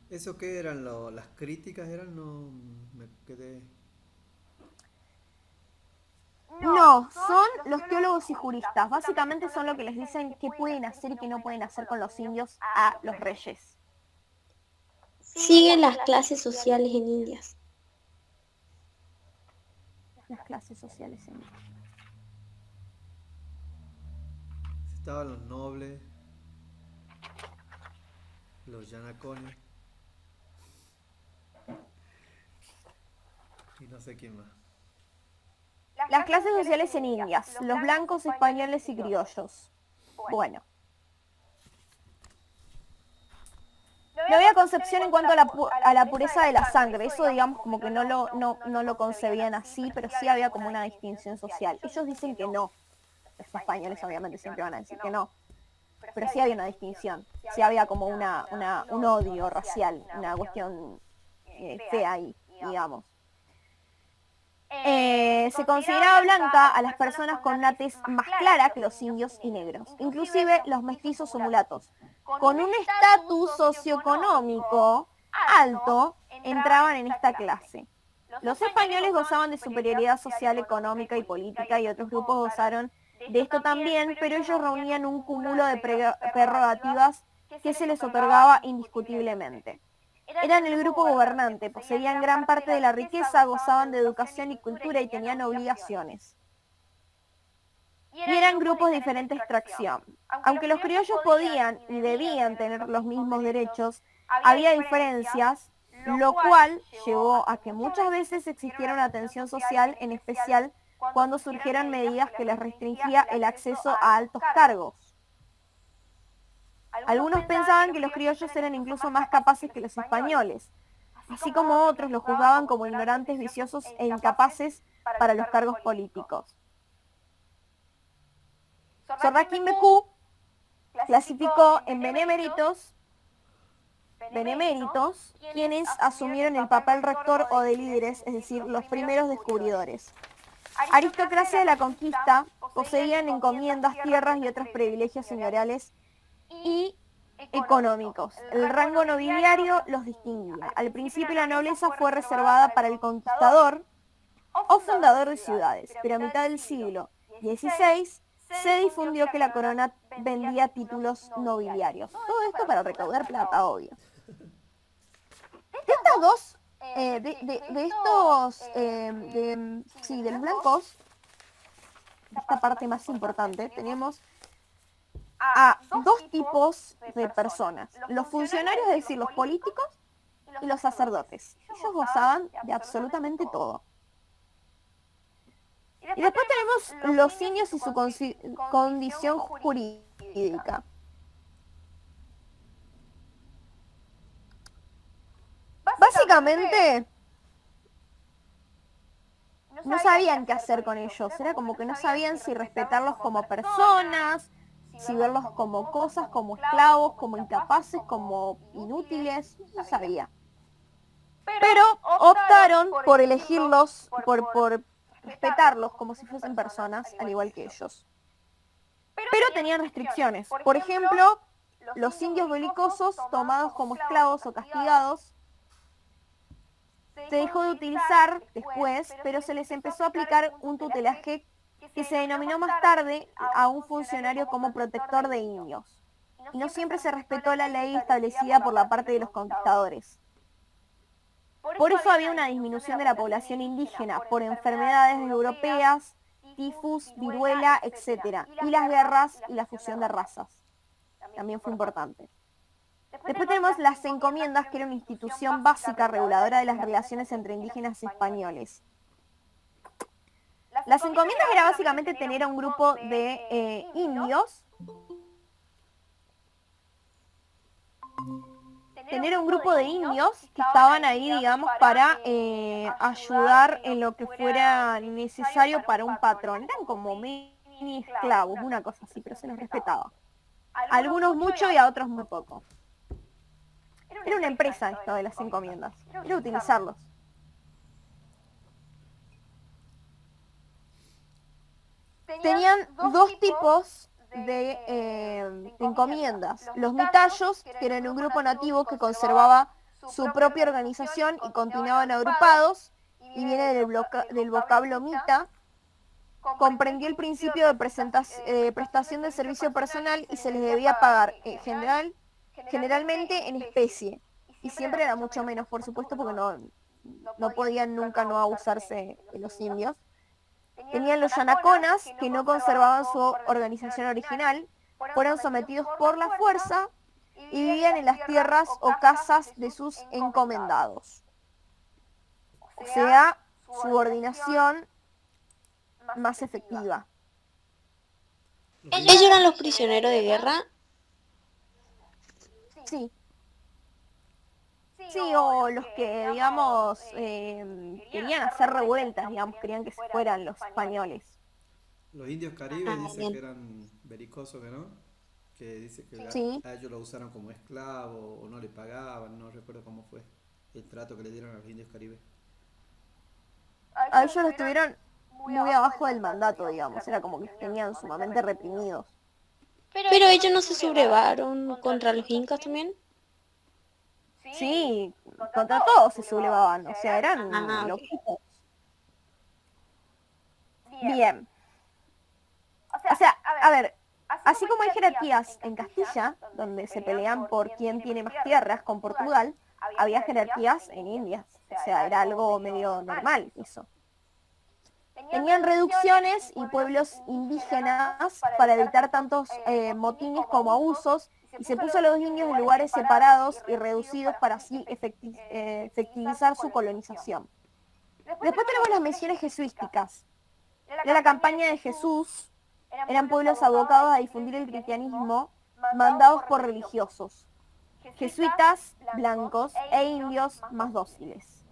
Speaker 2: ¿Eso qué eran? ¿Las críticas eran? No me quedé...
Speaker 1: No, son los teólogos y juristas. Básicamente son lo que les dicen qué pueden hacer y qué no pueden hacer con los indios a los reyes.
Speaker 3: Siguen las clases sociales en Indias.
Speaker 1: Las clases sociales en India.
Speaker 2: Estaban los nobles, los yanacones y no sé quién más.
Speaker 1: Las clases sociales en Indias, los blancos, españoles y criollos. Bueno. No había concepción en cuanto a la pureza de la sangre. Eso, digamos, como que no lo concebían así, pero sí había como una distinción social. Ellos dicen que no. Los españoles obviamente siempre van a decir que no. pero sí había una distinción, sí había como un odio racial, una cuestión fea ahí, digamos. Se consideraba blanca a las personas con una tez más clara que los indios y negros, inclusive los mestizos o mulatos. Con un estatus socioeconómico alto entraban en esta clase. Los españoles gozaban de superioridad social, económica y política y otros grupos gozaron de esto también, pero ellos reunían un cúmulo de prerrogativas que se les otorgaba indiscutiblemente. Eran el grupo gobernante, poseían gran parte de la riqueza, gozaban de educación y cultura y tenían obligaciones. Y eran grupos de diferente extracción. Aunque los criollos podían y debían tener los mismos derechos, había diferencias, lo cual llevó a que muchas veces existiera una tensión social, en especial cuando surgieron medidas que les restringía el acceso a altos cargos. Algunos pensaban que los criollos eran incluso más capaces que los españoles, así como otros los juzgaban como ignorantes, viciosos e incapaces para los cargos políticos. Sorraquín Becú clasificó en beneméritos quienes asumieron el papel rector o de líderes, es decir, los primeros descubridores. Aristocracia de la conquista, poseían encomiendas, tierras y otros privilegios señoriales y económicos. El rango nobiliario los distinguía. Al principio la nobleza fue reservada para el conquistador o fundador de ciudades, pero a mitad del siglo XVI se difundió que la corona vendía títulos nobiliarios. Todo esto para recaudar plata, obvio. De estas dos, de los blancos, esta parte más importante, tenemos a dos tipos de personas: los funcionarios, es decir, los políticos, y los sacerdotes. Ellos gozaban de absolutamente todo. Y después tenemos los indios y su condición jurídica. Básicamente, no sabían qué hacer con ellos. Era como que no sabían si respetarlos como personas, si verlos como cosas, como esclavos, como incapaces, como inútiles. No sabía. Pero optaron por elegirlos, por respetarlos como si fuesen personas, al igual que ellos. Pero tenían restricciones. Por ejemplo, los indios belicosos, tomados como esclavos o castigados, se dejó de utilizar después, pero se les empezó a aplicar un tutelaje que se denominó más tarde a un funcionario como protector de indios. Y no siempre se respetó la ley establecida por la parte de los conquistadores. Por eso había una disminución de la población indígena por enfermedades europeas, tifus, viruela, etc. Y las guerras y la fusión de razas. También fue importante. Después tenemos las encomiendas, que era una institución básica reguladora de las relaciones entre indígenas y españoles. Las encomiendas era básicamente tener a un grupo de indios, que estaban ahí, digamos, para ayudar en lo que fuera necesario para un patrón. Eran como mini esclavos, una cosa así, pero se los respetaba. A algunos mucho y a otros muy poco. Era una empresa esto de las encomiendas, era utilizarlos. Tenían dos tipos de encomiendas: los mitallos, que eran un grupo nativo que conservaba su propia organización y continuaban agrupados, y viene del vocablo mita, comprendió el principio de prestación de servicio personal y se les debía pagar generalmente en especie, y siempre era mucho menos, por supuesto, porque no podían nunca no abusarse de los indios. Tenían los yanaconas, que no conservaban su organización original, fueron sometidos por la fuerza y vivían en las tierras o casas de sus encomendados. O sea, subordinación más efectiva.
Speaker 3: ¿Ellos eran los prisioneros de guerra?
Speaker 1: Sí. Sí, o los que, digamos, querían hacer revueltas, digamos, querían que se fueran los españoles.
Speaker 2: Los indios caribes dicen
Speaker 3: bien.
Speaker 2: que eran belicosos, que no, que dice que
Speaker 1: Sí.
Speaker 2: a ellos lo usaron como esclavo o no le pagaban, no recuerdo cómo fue el trato que le dieron a los indios caribes.
Speaker 1: A ellos los tuvieron muy abajo del mandato, digamos. Era como que los tenían sumamente reprimidos.
Speaker 3: Pero ellos no se sublevaron contra los incas también.
Speaker 1: Sí, contra todos se sublevaban, o sea, eran
Speaker 3: Ah, ok.
Speaker 1: loquitos. Bien. O sea, a ver, así como hay jerarquías en Castilla, donde se pelean por quién tiene más tierras con Portugal, había jerarquías en Indias. O sea, era algo medio normal eso. Tenían reducciones y pueblos indígenas para evitar tantos motines como abusos, y se puso a los indios en lugares separados y reducidos para así efectivizar su colonización. Después tenemos las misiones jesuísticas. Era la campaña de Jesús, eran pueblos abocados a difundir el cristianismo, mandados por religiosos, jesuitas blancos e indios más dóciles.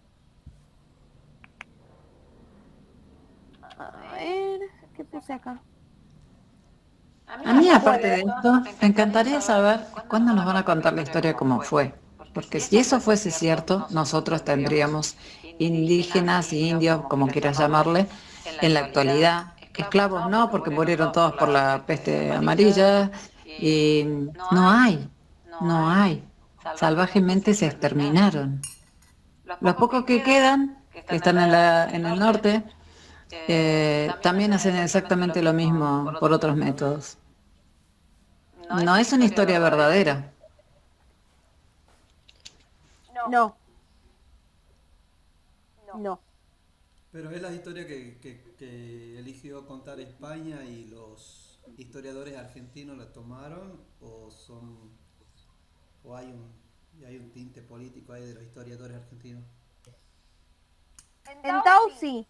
Speaker 1: A ver, ¿qué puse acá?
Speaker 5: A mí, aparte de esto, me encantaría saber cuándo nos van a contar la historia cómo fue. Porque si eso fuese cierto, nosotros tendríamos indígenas y indios, como quieras llamarle, en la actualidad. Esclavos no, porque murieron todos por la peste amarilla. Y no hay. Salvajemente se exterminaron. Los pocos que quedan, que están en el norte, también hacen exactamente lo mismo por otros métodos. No es una historia verdadera.
Speaker 1: No. No.
Speaker 2: Pero es la historia que eligió contar España y los historiadores argentinos la tomaron o hay un tinte político ahí de los historiadores argentinos.
Speaker 1: En Tao sí.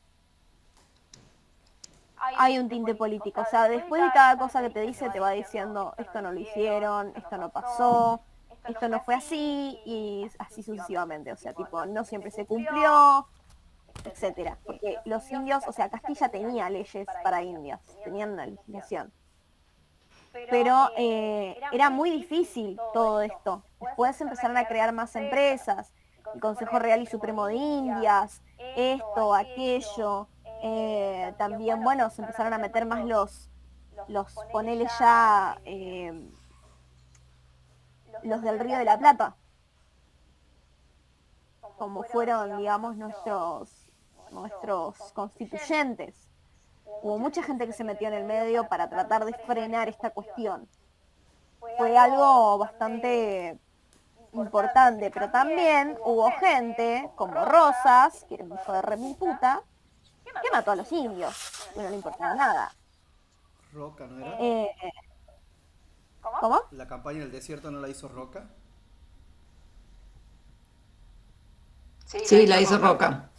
Speaker 1: Hay un tinte político, o sea, después de cada cosa que te dice te va diciendo esto no lo hicieron, esto no pasó, esto no fue así y así sucesivamente, o sea, tipo, no siempre se cumplió, etcétera. Porque los indios, o sea, Castilla tenía leyes para indios, tenían una legislación. Pero era muy difícil todo esto. Después empezaron a crear más empresas, el Consejo Real y Supremo de Indias, esto, aquello. También, bueno, se empezaron a meter más ponele ya, los del Río de la Plata, como fueron, digamos, nuestros constituyentes. Hubo mucha gente que se metió en el medio para tratar de frenar esta cuestión. Fue algo bastante importante, pero también hubo gente, como Rosas, que era un hijo de remil puta, que mató a los indios, que no le importaba nada.
Speaker 2: ¿Roca no era?
Speaker 1: ¿Cómo?
Speaker 2: ¿La campaña del desierto no la hizo Roca?
Speaker 5: Sí, la hizo Roca.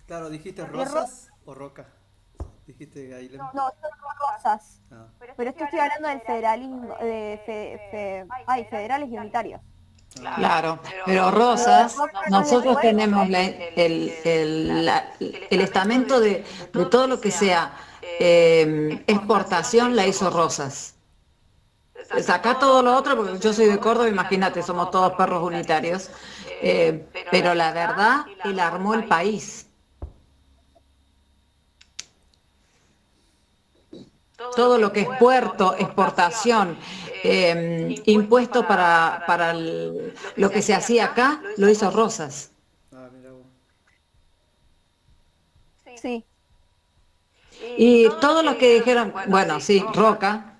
Speaker 2: Claro, ¿dijiste Rosas o Roca? Dijiste Ailem.
Speaker 1: No, son Rosas.
Speaker 2: Ah.
Speaker 1: Pero es que estoy hablando del federalismo, federales y unitarios.
Speaker 5: Claro, pero Rosas, nosotros tenemos el estamento de todo lo que sea exportación, la hizo Rosas. Sacá todo lo otro, porque yo soy de Córdoba, imagínate, somos todos perros unitarios. Pero la verdad, él armó el país. Todo lo que es puerto, exportación, impuesto para lo que se hacía acá, lo hizo Rosas.
Speaker 2: Ah, mira vos.
Speaker 1: Sí.
Speaker 5: Y todos los que dijeron, bueno, sí, Roca,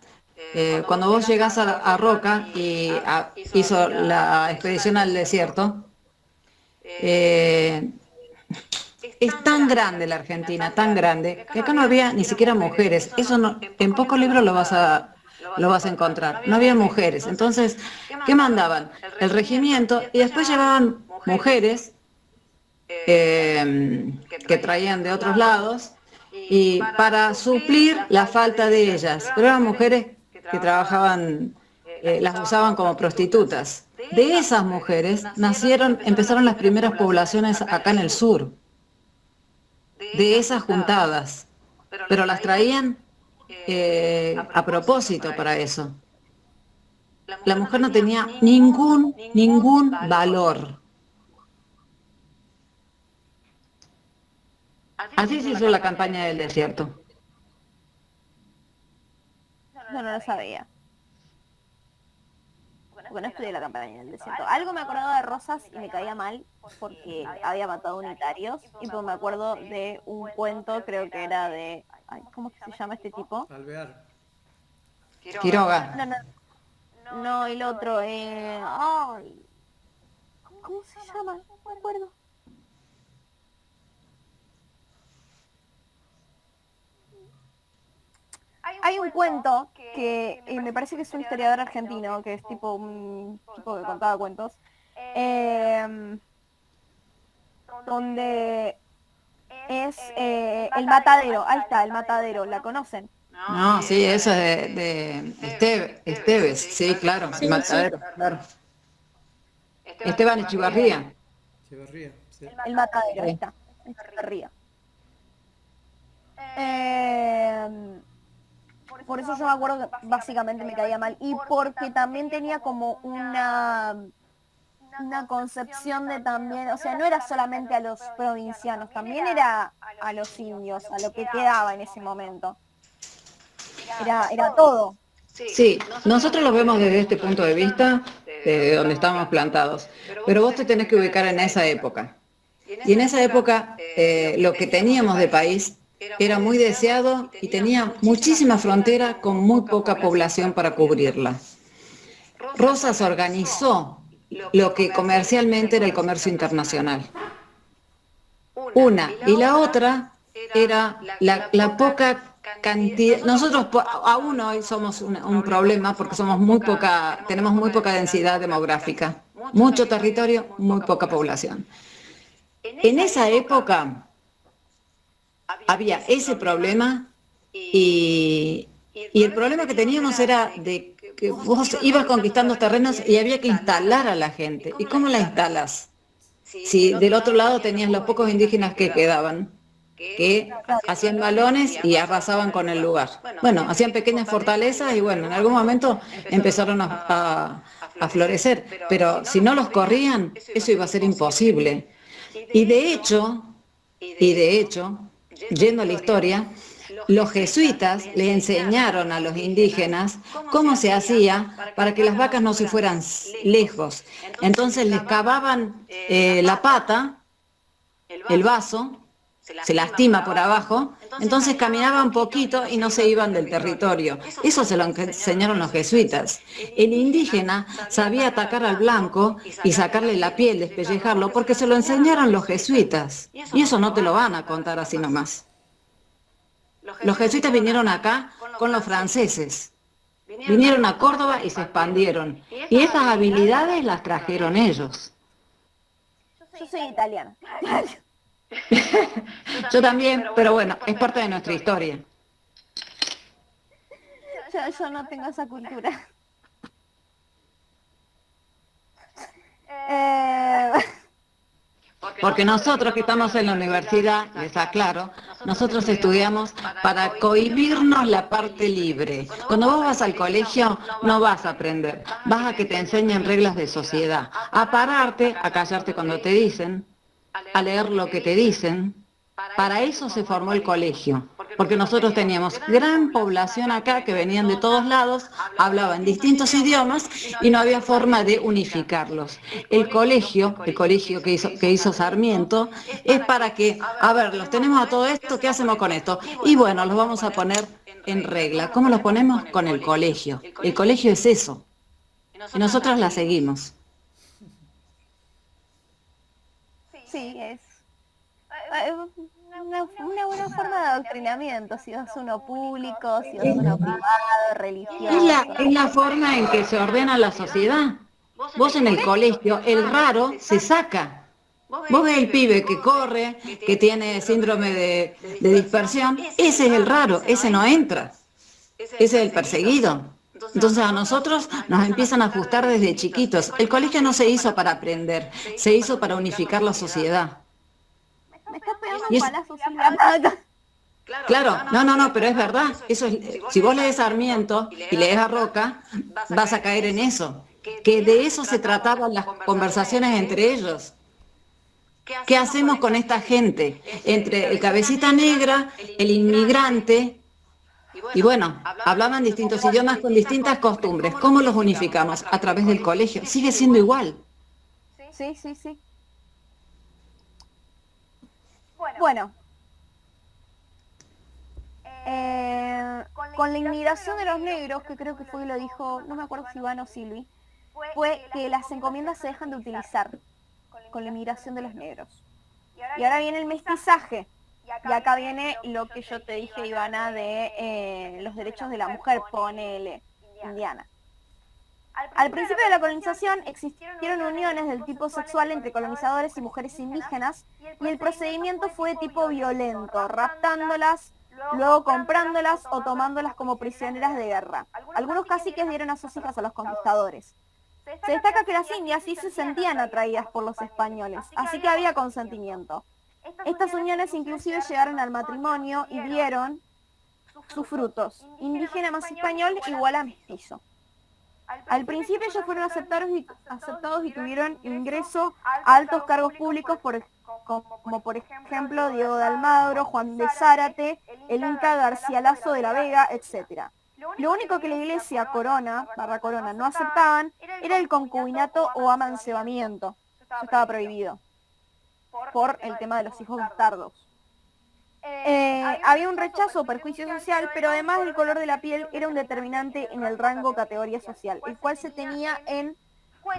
Speaker 5: cuando vos llegás a Roca y hizo la expedición al desierto, es tan grande la Argentina, tan grande, que acá no había ni siquiera mujeres. Eso no, en pocos libros lo vas a encontrar. No había mujeres. Entonces, ¿qué mandaban? El regimiento y después llevaban mujeres que traían de otros lados y para suplir la falta de ellas. Pero eran mujeres que trabajaban, las usaban como prostitutas. De esas mujeres empezaron las primeras poblaciones acá en el sur. De esas juntadas, pero las traían a propósito para eso. la mujer no tenía ningún valor. Así se hizo la campaña del desierto.
Speaker 1: No, no lo sabía. Porque no estudié la campaña del desierto. Algo me acordaba de Rosas y me caía mal porque había matado unitarios. Y pues me acuerdo de un cuento, creo que era de... Ay, ¿cómo es que se llama este tipo?
Speaker 2: Alvear.
Speaker 5: Quiroga.
Speaker 1: No, no, no, el otro, ay, ¿cómo se llama? No me acuerdo. Hay un cuento que me parece que es un historiador argentino, que es tipo un tipo que contaba cuentos, donde es El Matadero, ahí está, El Matadero, ¿la conocen?
Speaker 5: No, sí, eso es de Esteves, sí, claro, el matadero, claro. Esteban Echevarría.
Speaker 2: Echeverría, sí.
Speaker 1: El Matadero, ahí está, Echeverría. Por eso yo me acuerdo que básicamente me caía mal y porque también tenía como una concepción de también, o sea, no era solamente a los provincianos, también era a los indios, a lo que quedaba en ese momento. Era todo.
Speaker 5: Sí, nosotros lo vemos desde este punto de vista, de donde estábamos plantados, pero vos te tenés que ubicar en esa época. Y en esa época lo que teníamos de país era muy deseado y tenía muchísima frontera con muy poca población para cubrirla. Rosas organizó lo que comercialmente era el comercio internacional. Una, y la otra era la poca cantidad. Nosotros aún hoy somos un problema porque tenemos muy poca densidad demográfica, mucho territorio, muy poca población. En esa época había ese problema y el problema que teníamos era de que vos ibas conquistando terrenos y había que instalar a la gente. ¿Y cómo la instalas? Si del otro lado tenías los pocos indígenas que quedaban, que hacían balones y arrasaban con el lugar. Bueno, hacían pequeñas fortalezas y bueno, en algún momento empezaron a florecer, pero si no los corrían, eso iba a ser imposible. Y de hecho, yendo a la historia, los jesuitas le enseñaron a los indígenas cómo se hacía para que las vacas no se fueran lejos. Entonces les cavaban la pata, el vaso, se lastima por abajo, entonces caminaban poquito y no se iban del territorio. Eso se lo enseñaron los jesuitas. El indígena sabía atacar al blanco y sacarle la piel, despellejarlo, porque se lo enseñaron los jesuitas. Y eso no te lo van a contar así nomás. Los jesuitas vinieron acá con los franceses. Vinieron a Córdoba y se expandieron. Y esas habilidades las trajeron ellos.
Speaker 1: Yo soy italiana.
Speaker 5: Yo también, pero bueno, es parte de nuestra historia.
Speaker 1: Yo no tengo esa cultura.
Speaker 5: Porque nosotros que estamos en la universidad, les aclaro, nosotros estudiamos para cohibirnos la parte libre. Cuando vos vas al colegio no vas a aprender, vas a que te enseñen reglas de sociedad, a pararte, a callarte cuando te dicen, a leer lo que te dicen. Para eso se formó el colegio, porque nosotros teníamos gran población acá que venían de todos lados, hablaban distintos idiomas y no había forma de unificarlos. El colegio que hizo Sarmiento, es para que, a ver, los tenemos a todo esto, ¿qué hacemos con esto? Y bueno, los vamos a poner en regla. ¿Cómo los ponemos? Con el colegio. El colegio es eso. Y nosotros la seguimos.
Speaker 1: Sí, es una buena forma de adoctrinamiento, si vas uno público, si vas uno privado, religioso.
Speaker 5: Es la forma en que se ordena la sociedad. Vos en el colegio, el raro se saca. Vos ves el pibe que corre, que tiene síndrome de dispersión, ese es el raro, ese no entra. Ese es el perseguido. Entonces a nosotros nos empiezan a ajustar desde chiquitos. El colegio no se hizo para aprender, se hizo para unificar la sociedad.
Speaker 1: Me estás pegando
Speaker 5: Y
Speaker 1: un palazo, Silvia.
Speaker 5: Claro, no, pero es verdad. Eso es, si vos lees Sarmiento y lees a Roca, vas a caer en eso. Que de eso se trataban las conversaciones entre ellos. ¿Qué hacemos con esta gente? Entre el cabecita negra, el inmigrante, y bueno, hablaban distintos idiomas con distintas costumbres. ¿Cómo los unificamos? A través del colegio. Sigue siendo igual.
Speaker 1: Sí, sí, sí. Bueno, con la inmigración de los negros, que creo que fue, lo dijo, no me acuerdo si Iván o Silvi, fue que las encomiendas se dejan de utilizar con la inmigración de los negros. Y ahora viene el mestizaje. Y acá viene lo que yo te dije, Ivana, de los derechos de la mujer, ponele, Indiana. Al principio de la colonización existieron uniones del tipo sexual entre colonizadores y mujeres indígenas, y el procedimiento fue de tipo violento, raptándolas, luego comprándolas o tomándolas como prisioneras de guerra. Algunos caciques dieron a sus hijas a los conquistadores. Se destaca que las indias sí se sentían atraídas por los españoles, así que había consentimiento. Estas uniones inclusive llegaron al matrimonio y dieron sus frutos. Indígena más español igual a mestizo. Al principio ellos fueron aceptados y tuvieron ingreso a altos cargos públicos como por ejemplo Diego de Almagro, Juan de Zárate, el Inca García Lazo de la Vega, etc. Lo único que la iglesia corona no aceptaban era el concubinato o amancebamiento. Eso estaba prohibido por el tema de los hijos bastardos. Había un rechazo o perjuicio social, pero además el color de la piel era un determinante en el rango categoría social, el cual se tenía en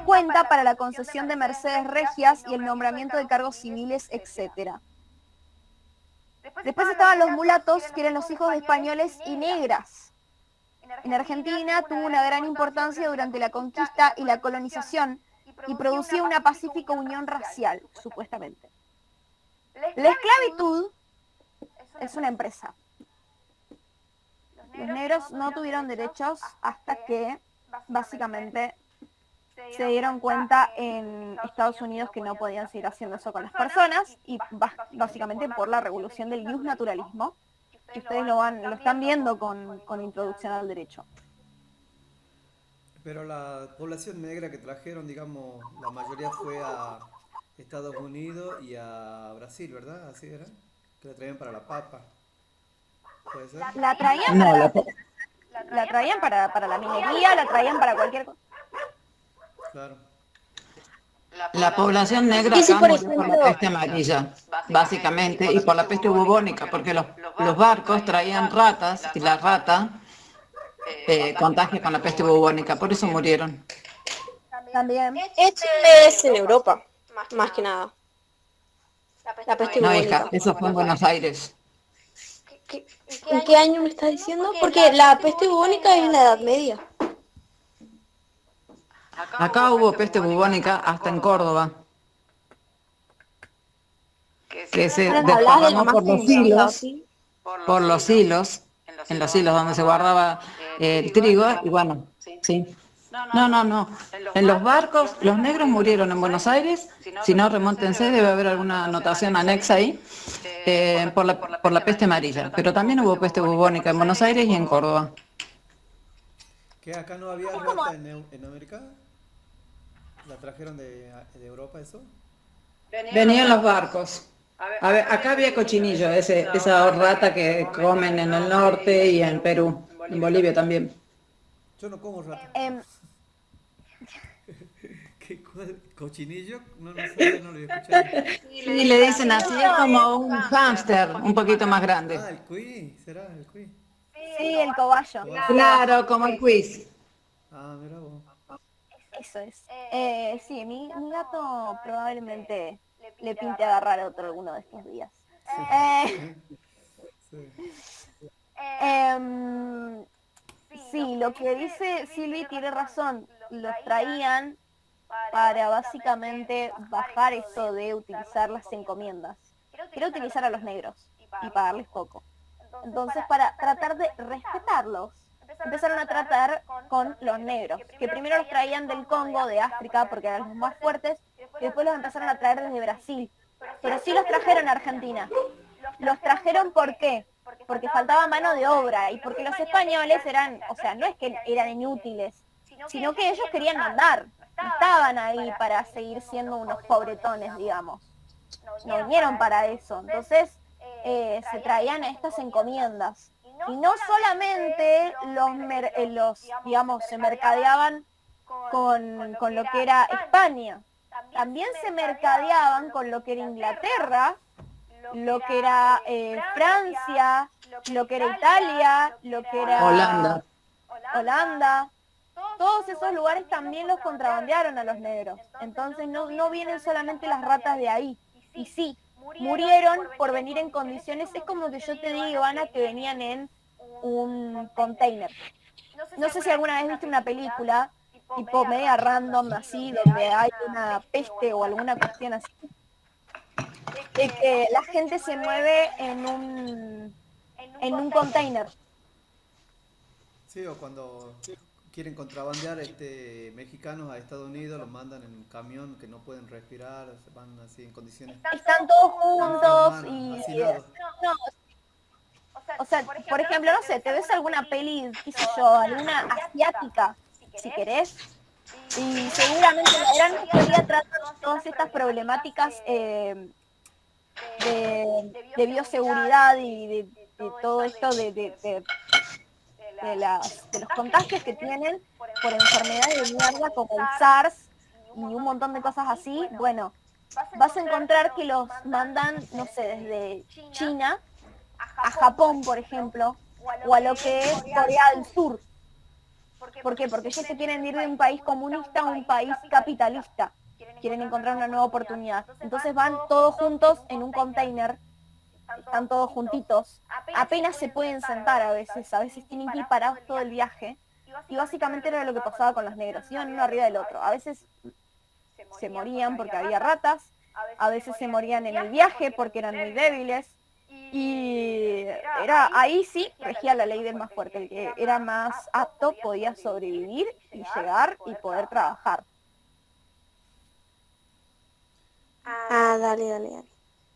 Speaker 1: cuenta para la concesión de mercedes regias y el nombramiento de cargos civiles, etc. Después estaban los mulatos, que eran los hijos de españoles y negras. En Argentina tuvo una gran importancia durante la conquista y la colonización y producía una pacífica unión racial, supuestamente. La esclavitud es una empresa. Los negros no tuvieron derechos hasta que, básicamente, se dieron cuenta en Estados Unidos que no podían seguir haciendo eso con las personas y básicamente por la revolución del naturalismo, que ustedes lo están viendo con introducción al derecho.
Speaker 2: Pero la población negra que trajeron, digamos, la mayoría fue a Estados Unidos y a Brasil, ¿verdad? Así era. Que la traían para la papa. ¿Puede ser?
Speaker 1: La traían
Speaker 5: No,
Speaker 1: la traían para la minería, la traían para cualquier cosa.
Speaker 2: Claro.
Speaker 4: La población negra
Speaker 3: Y si,
Speaker 4: acá
Speaker 3: por
Speaker 4: murió por la
Speaker 3: ejemplo,
Speaker 4: peste amarilla, básicamente, y por la peste bubónica, porque los barcos traían ratas y la rata contagia con la peste bubónica, por eso murieron.
Speaker 1: También.
Speaker 3: esto es en Europa, más que nada. La peste
Speaker 4: No,
Speaker 3: bubónica.
Speaker 4: hija, eso fue en Buenos Aires.
Speaker 3: ¿En qué año me estás diciendo? Porque la peste bubónica es en la Edad Media.
Speaker 4: Acá hubo peste bubónica hasta en Córdoba, que se
Speaker 3: ¿Hablas de la
Speaker 4: desparramó
Speaker 3: más
Speaker 4: por los
Speaker 3: conocida,
Speaker 4: hilos,
Speaker 3: sí?
Speaker 4: en los hilos donde se guardaba el trigo, y bueno, sí. No. En los barcos, los negros murieron en Buenos Aires, si no, remóntense, debe haber alguna anotación anexa ahí, por la peste amarilla. Pero también hubo peste bubónica en Buenos Aires y en Córdoba.
Speaker 2: ¿Qué? ¿Acá no había rata en América? ¿La trajeron de Europa eso?
Speaker 5: Venían los barcos. A ver, acá había cochinillo, esa rata que comen en el norte y en Perú, en Bolivia también.
Speaker 2: Yo no como rata. ¿Cochinillo? No sé, no lo he escuchado.
Speaker 4: Y le dicen así, es como un hámster, un poquito más grande.
Speaker 2: Ah, el cuy, ¿será el cuy?
Speaker 1: Sí, el cobayo.
Speaker 5: Claro, como el quiz.
Speaker 2: Ah, mira vos.
Speaker 1: Eso es. Sí, mi gato probablemente le pinte agarrar a otro alguno de estos días.
Speaker 2: Sí.
Speaker 1: Sí, lo que dice Silvi tiene razón. Los traían para básicamente bajar esto de utilizar las encomiendas. Quiero utilizar a los negros y pagarles poco. Entonces, para tratar de respetarlos, empezaron a tratar con los negros, que primero los traían del Congo, de África, porque eran los más fuertes, y después los empezaron a traer desde Brasil. Pero sí los trajeron a Argentina. Los trajeron ¿por qué? porque faltaba mano de obra y porque los españoles eran, o sea, no es que eran inútiles, sino que ellos querían mandar, no estaban ahí para seguir siendo unos pobretones, digamos. No vinieron para eso. Entonces se traían estas encomiendas. Y no solamente digamos, se mercadeaban con lo que era España, también se mercadeaban con lo que era Inglaterra, lo que era Francia, lo que era Italia, lo que era Holanda. Todos esos lugares también los contrabandearon a los negros. Entonces no vienen solamente las ratas de ahí. Y sí, murieron por venir en condiciones, es como que yo te digo, Ana, que venían en un container. No sé si alguna vez viste una película tipo media random así, donde hay una peste o alguna cuestión así, de que la gente se mueve en un container.
Speaker 2: Sí, o cuando quieren contrabandear mexicanos a Estados Unidos, los mandan en un camión que no pueden respirar, se van así en condiciones
Speaker 1: Están todos juntos
Speaker 2: inhumanas,
Speaker 1: y
Speaker 2: hacinados.
Speaker 1: no, o sea, por ejemplo, no sé, te ves alguna peli, qué sé yo, alguna asiática, si querés, y seguramente la gran mayoría tratan todas estas problemáticas de bioseguridad y de todo esto de los contagios que tienen por enfermedades de mierda como el SARS y un montón de cosas así. Bueno, vas a encontrar que los mandan, no sé, desde China a Japón, por ejemplo, o a lo que es Corea del Sur. ¿Por qué? Porque ellos se quieren ir de un país comunista a un país capitalista. Quieren encontrar una nueva oportunidad. Entonces van todos juntos en un container, están todos juntitos. Apenas se pueden sentar a veces tienen que ir parados todo el viaje. Y básicamente era lo que pasaba con los negros, iban uno arriba del otro. A veces se morían porque había ratas, a veces se morían en el viaje porque eran muy débiles. Y ahí sí regía la ley del más fuerte, el que era más apto podía sobrevivir y llegar y poder trabajar.
Speaker 3: Dale.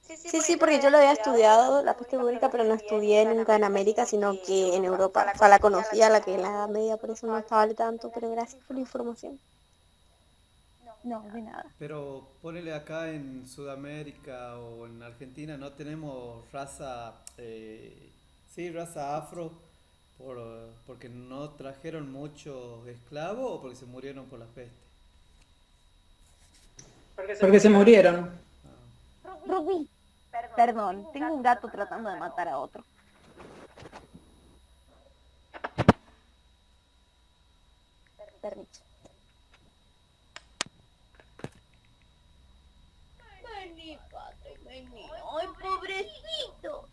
Speaker 3: Sí, porque yo lo había estudiado, la peste bubónica, pero no estudié nunca en América, sino que en Europa. O sea, la conocía, la que en la Edad Media, por eso no estaba al tanto, pero gracias por la información.
Speaker 1: No, de nada.
Speaker 2: Pero ponele acá en Sudamérica o en Argentina, no tenemos raza, raza afro, porque no trajeron muchos esclavos o porque se murieron por la peste.
Speaker 5: Porque se murieron.
Speaker 1: Rubí, perdón, tengo un gato tratando de matar a otro. Permiso. Vení, padre, vení. ¡Ay, pobrecito!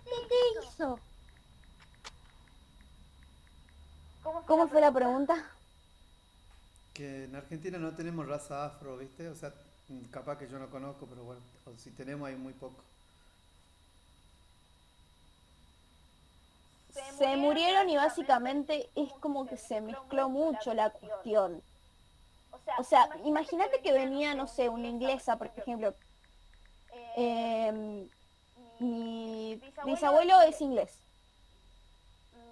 Speaker 1: ¿Qué te hizo? ¿Cómo fue la pregunta?
Speaker 2: Que en Argentina no tenemos raza afro, ¿viste? O sea, capaz que yo no conozco, pero bueno, o si tenemos hay muy poco.
Speaker 1: Se murieron y básicamente es como que se mezcló mucho la cuestión. O sea, imagínate que venía, no sé, una inglesa, por ejemplo. Mi bisabuelo es inglés.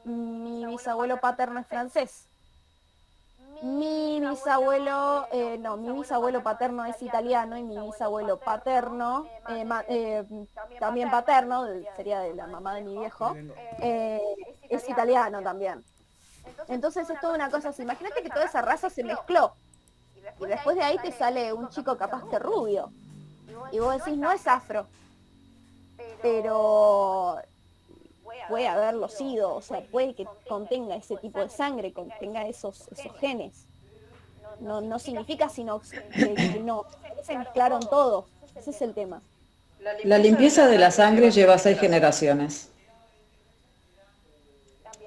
Speaker 1: Mi bisabuelo paterno es francés. Mi bisabuelo paterno es italiano y mi bisabuelo paterno, también paterno, sería de la mamá de mi viejo, es italiano también. Entonces es toda una cosa así. Imagínate que toda esa raza se mezcló y después de ahí te sale un chico capaz que rubio y vos decís no es afro, pero puede haberlo sido, o sea, puede que contenga ese tipo de sangre, contenga esos genes. No significa sino que no, se mezclaron todos, ese es el tema.
Speaker 5: La limpieza de la sangre lleva 6 generaciones.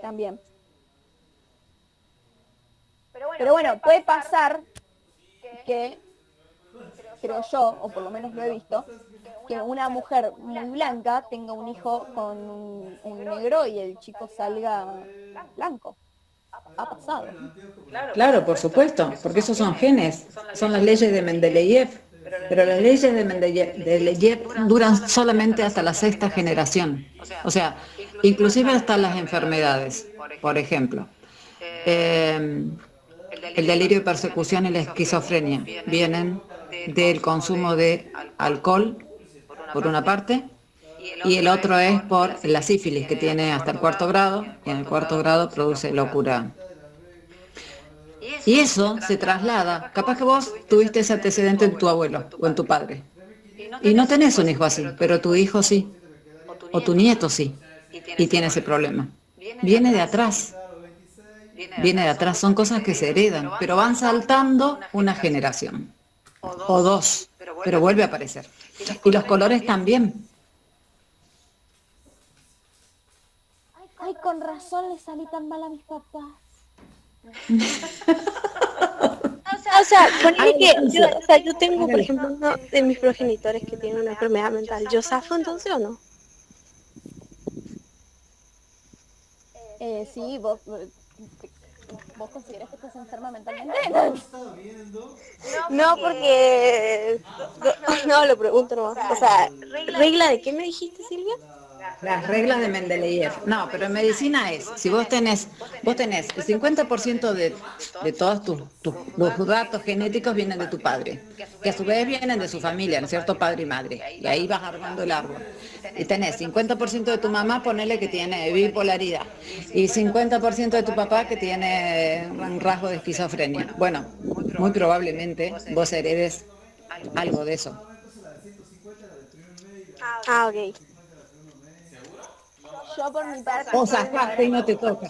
Speaker 1: También. Pero bueno, puede pasar que, creo yo, o por lo menos lo he visto, que una mujer muy blanca tenga un hijo con un negro y el chico salga blanco. Ha pasado.
Speaker 5: Claro, por supuesto, porque esos son genes, son las leyes de Mendeleev. Pero las leyes de Mendeleev duran solamente hasta la sexta generación. O sea, inclusive hasta las enfermedades, por ejemplo. El delirio de persecución y la esquizofrenia vienen del consumo de alcohol, por una parte, y el otro es por la sífilis, que tiene hasta el cuarto grado, y en el cuarto grado produce locura. Y eso se traslada. Capaz que vos tuviste ese antecedente en tu abuelo o en tu padre. Y no tenés un hijo así, pero tu hijo sí, o tu nieto sí, y tiene ese problema. Viene de atrás. Viene de atrás, son cosas que se heredan, pero van saltando una generación o dos, pero vuelve a aparecer. Y los colores también.
Speaker 1: Ay, con razón le salí tan mal a mis papás.
Speaker 3: O sea, ponele que yo tengo, por ejemplo, uno de mis progenitores que tiene una enfermedad mental. ¿Yo zafo entonces o no?
Speaker 1: Sí, ¿vos considerás que estás enferma mentalmente?
Speaker 3: No, porque... No, lo pregunto nomás. O sea, ¿regla de qué me dijiste, Silvia?
Speaker 5: Las reglas de Mendeleev. No, pero en medicina es, si vos tenés el 50% de todos los datos genéticos vienen de tu padre, que a su vez vienen de su familia, ¿no es cierto? Padre y madre. Y ahí vas armando el árbol. Y tenés 50% de tu mamá, ponele que tiene bipolaridad, y 50% de tu papá que tiene un rasgo de esquizofrenia. Bueno, muy probablemente vos heredes algo de eso.
Speaker 3: Ah, ok.
Speaker 1: Yo por mi parte
Speaker 5: O
Speaker 1: soy una
Speaker 5: zafaste y no te toca.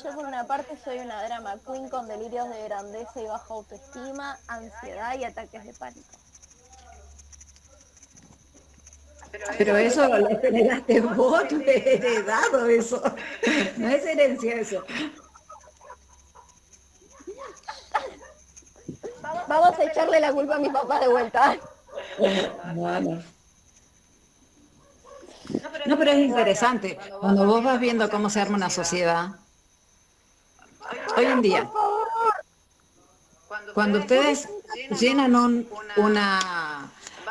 Speaker 1: Yo por una parte soy una drama queen con delirios de grandeza y baja autoestima, ansiedad y ataques de pánico.
Speaker 5: Pero eso lo generaste vos, no es heredado eso. No es herencia eso.
Speaker 1: Vamos a echarle la culpa a mi papá de vuelta.
Speaker 5: Bueno. No, pero es interesante. Cuando vos vas viendo cómo se arma una sociedad, hoy en día, cuando ustedes llenan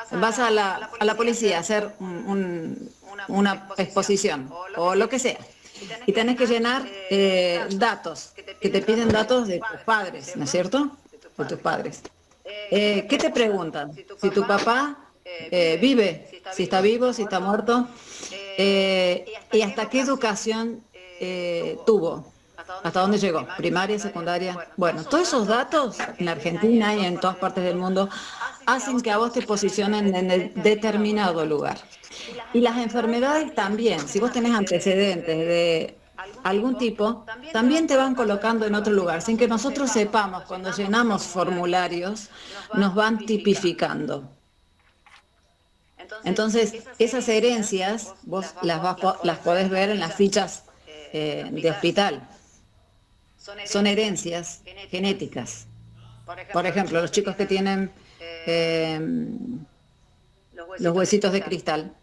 Speaker 5: vas a la policía a hacer una exposición o lo que sea, y tenés que llenar datos, que te piden datos de tus padres, ¿no es cierto? De tus padres. ¿Qué te preguntan? Si tu papá vive, si está vivo, si está muerto, y hasta qué educación tuvo. ¿Hasta dónde llegó? ¿Primaria, secundaria? Bueno, todos esos datos en la Argentina y en todas partes del mundo hacen que a vos te posicionen en el determinado lugar. Y las enfermedades también, si vos tenés antecedentes de algún tipo, también te van colocando en otro lugar, sin que nosotros sepamos, cuando llenamos formularios, nos van tipificando. Entonces, esas herencias vos las podés ver en las fichas de hospital. Son herencias genéticas. Por ejemplo, los chicos que tienen los huesitos de cristal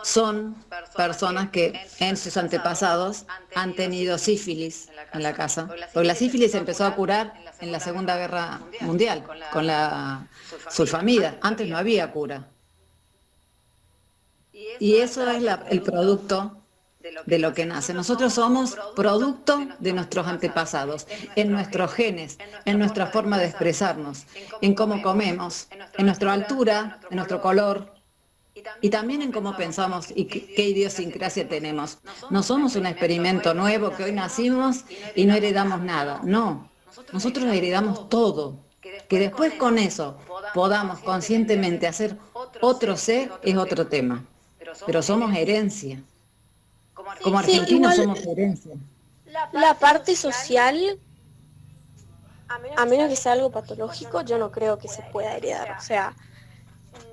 Speaker 5: son personas que en sus antepasados han tenido sífilis en la casa. Porque la sífilis se empezó a curar en la Segunda Guerra Mundial con la sulfamida. Antes no había cura. Y eso es el producto de lo que nace. Nosotros somos producto de nuestros antepasados, en nuestros genes, en nuestra forma de expresarnos, en cómo comemos, en nuestra altura, en nuestro color, y también en cómo pensamos y qué idiosincrasia tenemos. No somos un experimento nuevo que hoy nacimos y no heredamos nada. No, nosotros heredamos todo. Que después con eso podamos conscientemente hacer otro ser es otro tema. Pero somos herencia. Como
Speaker 3: Sí,
Speaker 5: argentinos
Speaker 3: igual
Speaker 5: somos herencia.
Speaker 3: la parte social, a menos que sea algo patológico, yo no creo que se pueda heredar. O sea,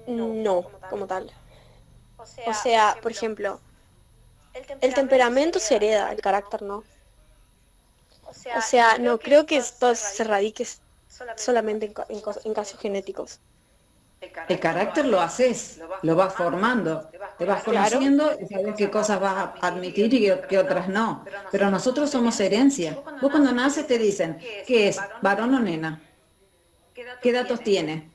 Speaker 3: no, como tal. O sea, por ejemplo, el temperamento se hereda, el carácter no. O sea, no creo que esto se radique solamente en casos genéticos.
Speaker 5: El carácter lo haces, lo vas formando, te vas conociendo y sabes qué cosas vas a admitir y qué otras no. Pero nosotros somos herencia. Vos cuando naces te dicen, ¿qué es? ¿Varón o nena? ¿Qué datos tiene?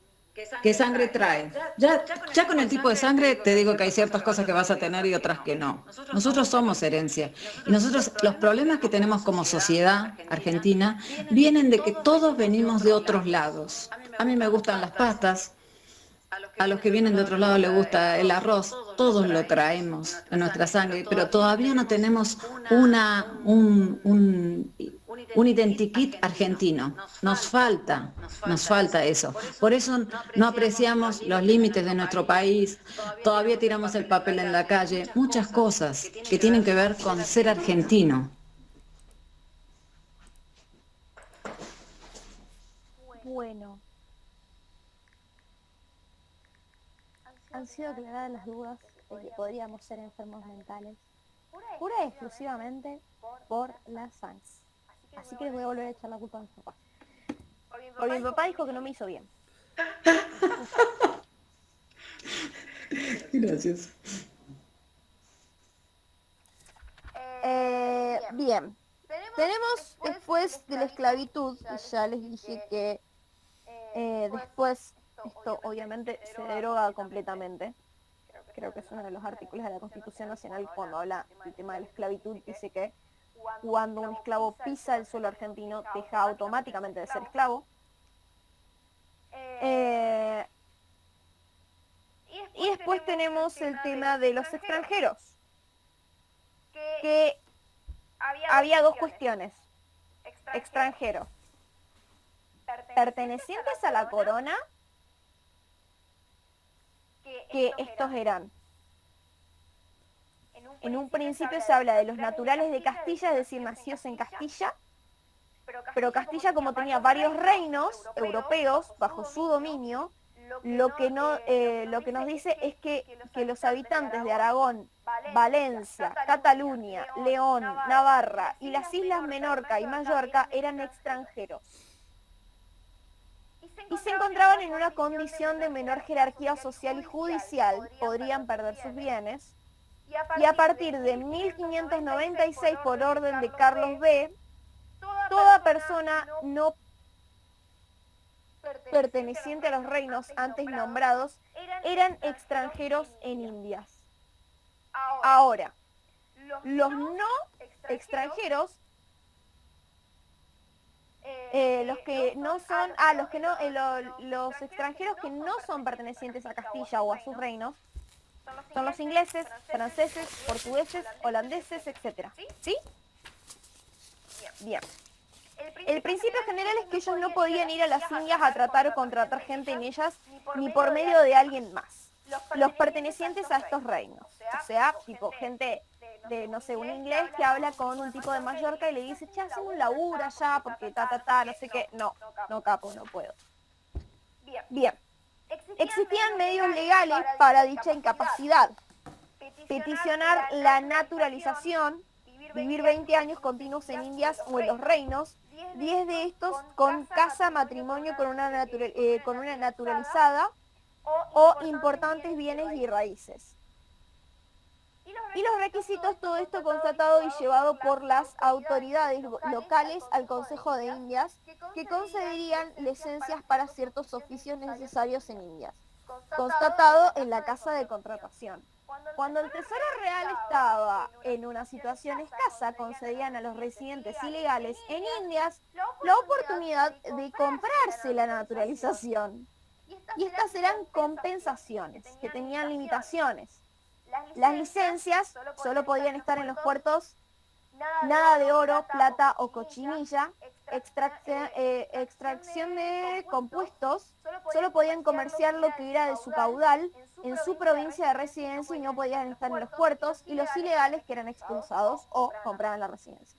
Speaker 5: ¿Qué sangre trae? Ya con el tipo de sangre te digo que hay ciertas cosas que vas a tener y otras que no. Nosotros somos herencia. Y nosotros, los problemas que tenemos como sociedad argentina vienen de que todos venimos de otros lados. A mí me gustan las pastas. A los que vienen de otro lado les gusta el arroz, todos lo traemos en nuestra sangre, pero todavía no tenemos un identikit argentino. Nos falta eso. Por eso no apreciamos los límites de nuestro país, todavía tiramos el papel en la calle, muchas cosas que tienen que ver con ser argentino.
Speaker 1: Bueno, han sido aclaradas las dudas de que podríamos ser enfermos mentales, pura y exclusivamente por la sangre. Así que les voy a volver a echar la culpa a mis papás. Porque mi papá dijo que no me hizo bien.
Speaker 5: Gracias.
Speaker 1: Bien, tenemos después de la esclavitud, y ya les dije que después esto obviamente se deroga completamente. Creo que es uno de los artículos de la Constitución Nacional cuando habla del tema de la esclavitud, dice que cuando un esclavo pisa el suelo argentino deja automáticamente de ser esclavo. Y después tenemos el tema de los extranjeros, que había dos cuestiones. Extranjeros, pertenecientes a la corona, que estos eran. En un principio se habla de los naturales de Castilla, es decir, nacidos en Castilla, pero Castilla, como tenía varios reinos europeos bajo su dominio, lo que nos dice es que los habitantes de Aragón, Valencia, Cataluña, León, Navarra y las islas Menorca y Mallorca eran extranjeros. Y se encontraban en una condición de menor jerarquía social y judicial, podrían perder sus bienes, y a partir de 1596, por orden de Carlos B., toda persona no perteneciente a los reinos antes nombrados eran extranjeros en Indias. Ahora, los no extranjeros, los extranjeros que no son pertenecientes a Castilla o a sus reinos, son los ingleses, franceses, portugueses, holandeses, etc. ¿Sí? Bien. El principio general es que ellos no podían ir a las Indias a tratar o contratar gente en ellas ni por medio de alguien más. Los pertenecientes a estos reinos. O sea, tipo gente de, no sé, un inglés que habla con un tipo de Mallorca y le dice, che, hacemos un laburo allá porque no sé qué. No, capo, no puedo. Bien. Existían medios legales para dicha incapacidad. Peticionar la naturalización, vivir 20 años continuos en Indias o en los reinos, 10 de estos con casa, matrimonio con una naturalizada o importantes bienes y raíces. Y los requisitos, todo esto constatado y llevado por las autoridades locales al Consejo de Indias, que concederían licencias para ciertos oficios necesarios en Indias, constatado en la Casa de Contratación. Cuando el Tesoro Real estaba en una situación escasa, concedían a los residentes ilegales en Indias la oportunidad de comprarse la naturalización. Y estas eran compensaciones, que tenían limitaciones. Las licencias solo podían estar en los puertos, nada de oro, plata o cochinilla, extracción de compuestos, solo podían comerciar lo que era de su caudal en su provincia de residencia y no podían estar en los puertos, y los ilegales que eran expulsados o compraban la residencia.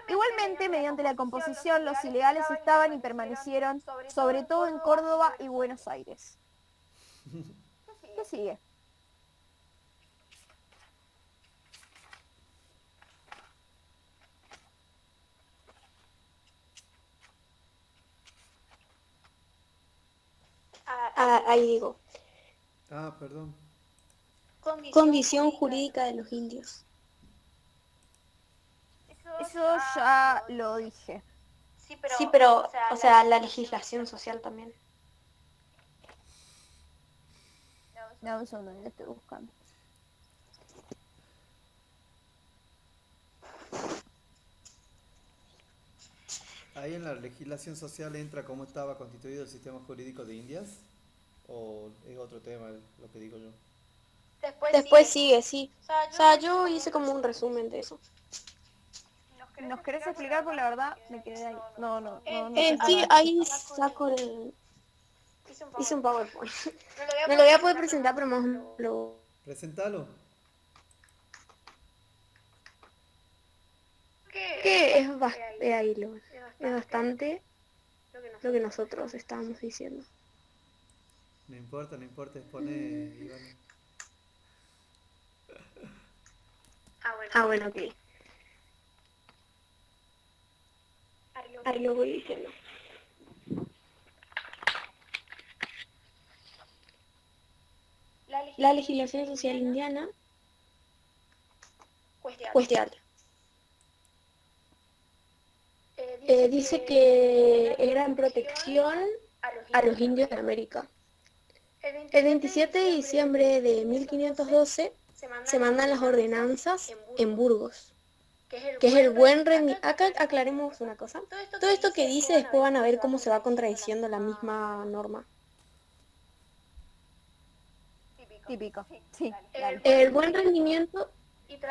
Speaker 1: Igualmente, mediante la composición, los ilegales estaban y permanecieron, sobre todo en Córdoba y Buenos Aires. ¿Qué sigue?
Speaker 3: ahí digo,
Speaker 2: Ah, perdón.
Speaker 3: condición jurídica de los indios.
Speaker 1: Eso ya lo dije.
Speaker 3: Sí, pero, o sea, la legislación social también.
Speaker 1: No, un segundo, lo estoy buscando.
Speaker 2: Ahí en la legislación social entra cómo estaba constituido el sistema jurídico de Indias, o es otro tema lo que digo yo.
Speaker 3: Después sigue, sí. O sea, yo hice como un resumen de eso.
Speaker 1: ¿Nos querés explicar? Porque la verdad me quedé ahí. No tengo
Speaker 3: Sí,
Speaker 1: nada.
Speaker 3: ahí saco el... Hice un PowerPoint. No lo voy a poder presentar, pero más o menos lo...
Speaker 2: Presentalo.
Speaker 3: Que es, ahí es bastante lo que nosotros estábamos diciendo.
Speaker 2: No importa, expone, Iván.
Speaker 3: Bueno, ok. Ahí lo voy diciendo. La legislación social indiana, cuestionable. Dice que era en protección a los indios de América. El 27 de diciembre de 1512 se mandan las ordenanzas en Burgos, que es el buen rendimiento. Acá aclaremos una cosa. Todo esto que dice después van a ver cómo se va contradiciendo la misma norma.
Speaker 1: Típico. Sí, dale.
Speaker 3: El buen rendimiento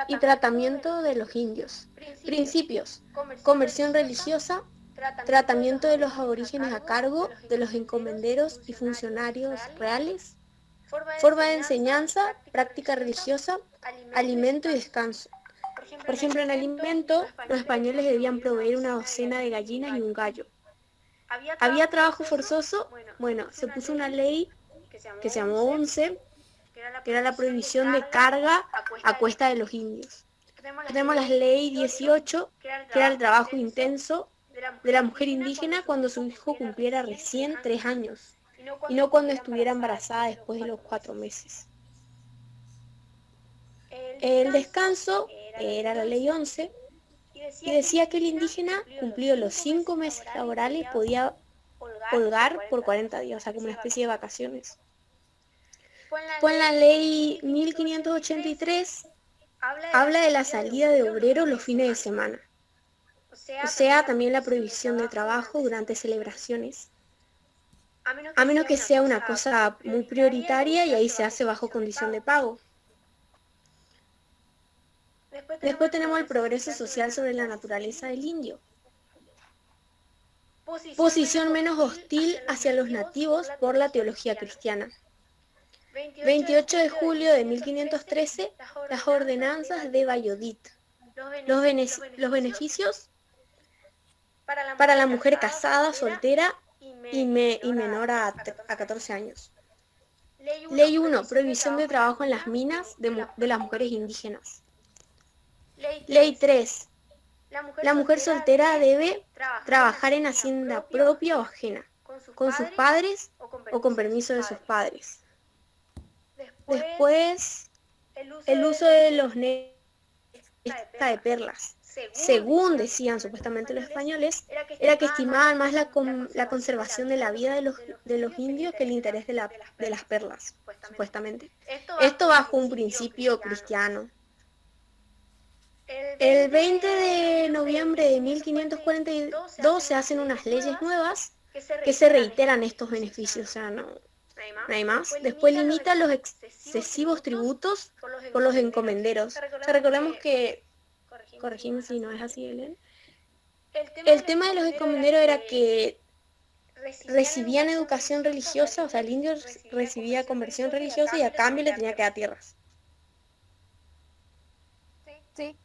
Speaker 3: y tratamiento de los indios. Principios: conversión religiosa, tratamiento de los aborígenes a cargo de los encomenderos y funcionarios reales, forma de enseñanza, práctica religiosa, alimento y descanso. Por ejemplo, en alimento, los españoles debían proveer una docena de gallinas y un gallo. ¿Había trabajo forzoso? Bueno, se puso una ley que se llamó 11, que era la prohibición de carga a cuesta de los indios. Tenemos la ley 18, que era el trabajo intenso de la mujer indígena cuando su hijo cumpliera recién 3 años, y no cuando estuviera embarazada después de los 4 meses. El descanso era la ley 11, y decía que el indígena, cumplido los 5 meses laborales, podía holgar por 40 días, o sea, como una especie de vacaciones. Fue en la ley 1583, habla de la salida de obreros los fines de semana. O sea, también la prohibición de trabajo durante celebraciones, a menos que sea una cosa muy prioritaria y ahí se hace bajo condición de pago. Después tenemos el progreso social sobre la naturaleza del indio. Posición menos hostil hacia los nativos por la teología cristiana. 28 de julio de 1513, las ordenanzas de Valladolid. Los beneficios para la mujer casada, soltera y menor a 14 años. Ley 1, prohibición de trabajo en las minas de las mujeres indígenas. Ley 3, la mujer soltera debe trabajar en hacienda propia o ajena, con sus padres o con permiso de sus padres. Después, el uso de los de perlas. Según decían supuestamente los españoles, era que estimaban más la conservación de la vida de los indios que el interés de las perlas, supuestamente. Esto bajo un principio cristiano. El 20 de noviembre de 1542 se hacen unas leyes nuevas que se reiteran estos beneficios, o sea, no hay más. Después limita los excesivos tributos por los encomenderos. O sea, recordemos que, corregime si no es así, Helen, el tema de los encomenderos era que recibían educación religiosa, o sea, el indio recibía conversión religiosa y a cambio le tenía que dar tierras.
Speaker 1: Sí.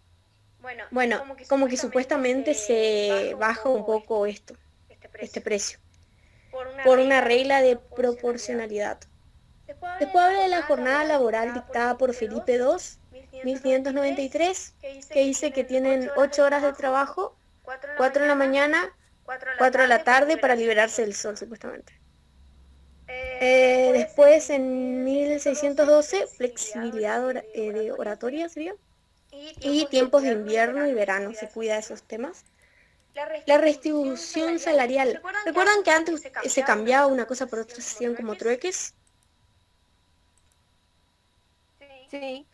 Speaker 3: Bueno, como que supuestamente se baja un poco este precio, por una regla de proporcionalidad. Después habla de la jornada laboral dictada por Felipe II, 1593, que dice que tienen 8 horas de trabajo, 4 en la mañana, 4 de la tarde para liberarse del sol, supuestamente. Después, en 1612, flexibilidad de oratoria sería. Y tiempos de invierno y verano, se cuida de esos temas. La restitución salarial. ¿Recuerdan que antes se cambiaba una cosa por otra, se hacían como trueques?
Speaker 1: Sí.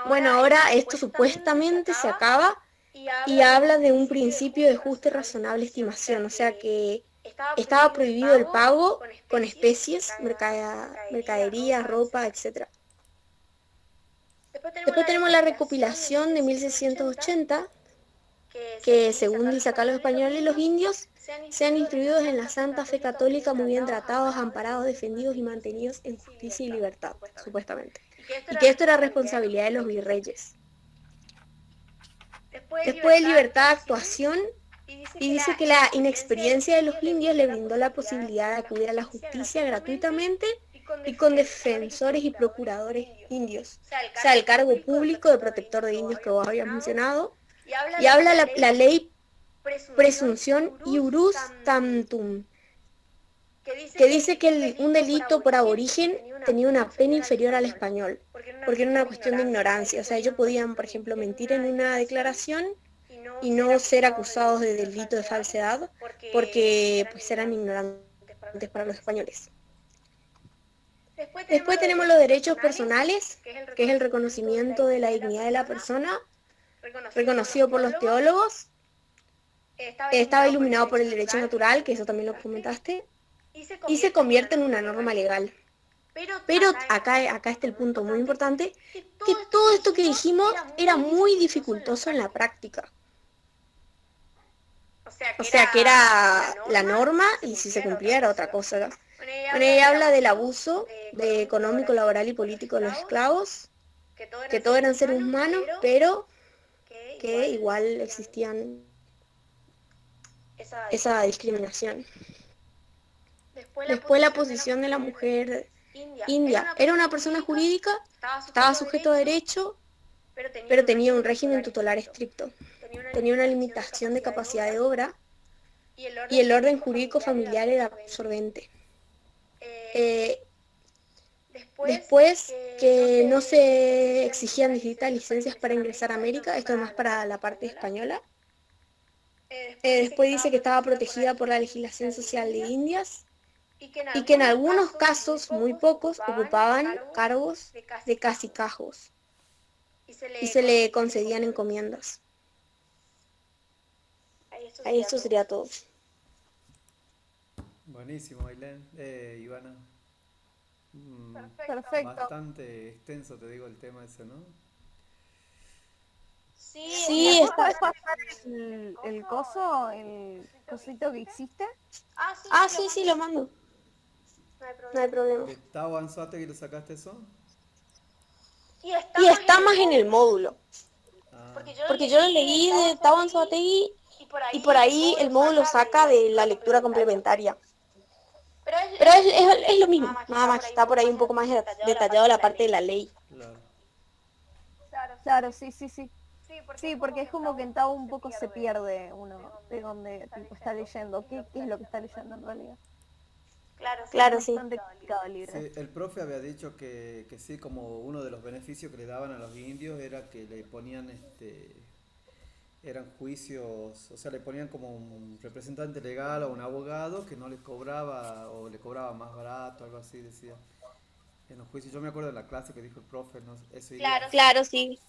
Speaker 3: Bueno, ahora esto supuestamente se acaba y habla de un principio de justa y razonable estimación, o sea que estaba prohibido el pago con especies, mercadería, ropa, etc. Después tenemos la recopilación de 1680, que según dice acá los españoles, los indios sean instruidos en la santa fe católica, muy bien tratados, amparados, defendidos y mantenidos en justicia y libertad, supuestamente. Y que esto era responsabilidad de los virreyes. Después de libertad de actuación, y dice que la inexperiencia de los indios le brindó la posibilidad de acudir a la justicia gratuitamente y con defensores y procuradores indios. O sea, el cargo público de protector de indios que vos habías mencionado. Y habla la ley presunción iurus tantum, que dice que un delito por aborigen tenía una pena inferior al español, porque era una cuestión de ignorancia. O sea, ellos podían, por ejemplo, mentir en una declaración y no ser acusados de delito de falsedad, porque pues eran ignorantes para los españoles. Después tenemos los derechos personales, que es el reconocimiento de la dignidad de la persona, reconocido por los teólogos. Estaba iluminado por el derecho natural, que eso también lo comentaste, y se convierte en una norma legal. Pero acá está el punto muy importante, que todo esto que dijimos era muy dificultoso en la práctica. O sea, que era la norma y si se cumplía era otra cosa. Bueno, ella habla del abuso de económico, laboral y político de los esclavos, que todos eran seres humanos, pero que igual existían esa discriminación. Después la posición de la mujer india. Era una persona jurídica, estaba sujeto a derecho, pero tenía un régimen tutelar estricto. Tenía una limitación de capacidad de obra y el orden jurídico familiar era absorbente. Después que no se exigían distintas licencias para ingresar a América, esto es más para la parte española. Después dice que estaba protegida por la legislación social de Indias y que en algunos casos, muy pocos, ocupaban cargos de cacicazgos y se le concedían encomiendas. Ahí esto sería todo.
Speaker 2: Buenísimo, Ailén. Ivana.
Speaker 1: Perfecto.
Speaker 2: Bastante extenso, te digo, el tema ese, ¿no?
Speaker 3: Sí,
Speaker 1: ¿Después podés pasar el cosito que hiciste?
Speaker 3: sí, lo mando. No hay problema.
Speaker 2: ¿De Tao Anzoátegui lo sacaste eso?
Speaker 3: Y está más en el módulo.
Speaker 2: Ah,
Speaker 3: Porque yo lo leí de Tao Anzoátegui y por ahí el módulo saca de la lectura complementaria. Pero es lo mismo, nada más que está por ahí un poco más detallado la parte de la ley.
Speaker 2: claro.
Speaker 1: Claro, sí. Sí, porque es como que en Tao un poco se pierde uno de donde tipo, está leyendo. ¿Qué es lo que está leyendo en realidad?
Speaker 3: Claro,
Speaker 1: Es
Speaker 3: sí.
Speaker 1: bastante complicado el libro.
Speaker 2: Sí, el profe había dicho que sí, como uno de los beneficios que le daban a los indios era que le ponían eran juicios, o sea, le ponían como un representante legal o un abogado que no les cobraba o le cobraba más barato, algo así decía. En los juicios, yo me acuerdo de la clase que dijo el profe, ¿no? Eso iba
Speaker 3: Claro, sí.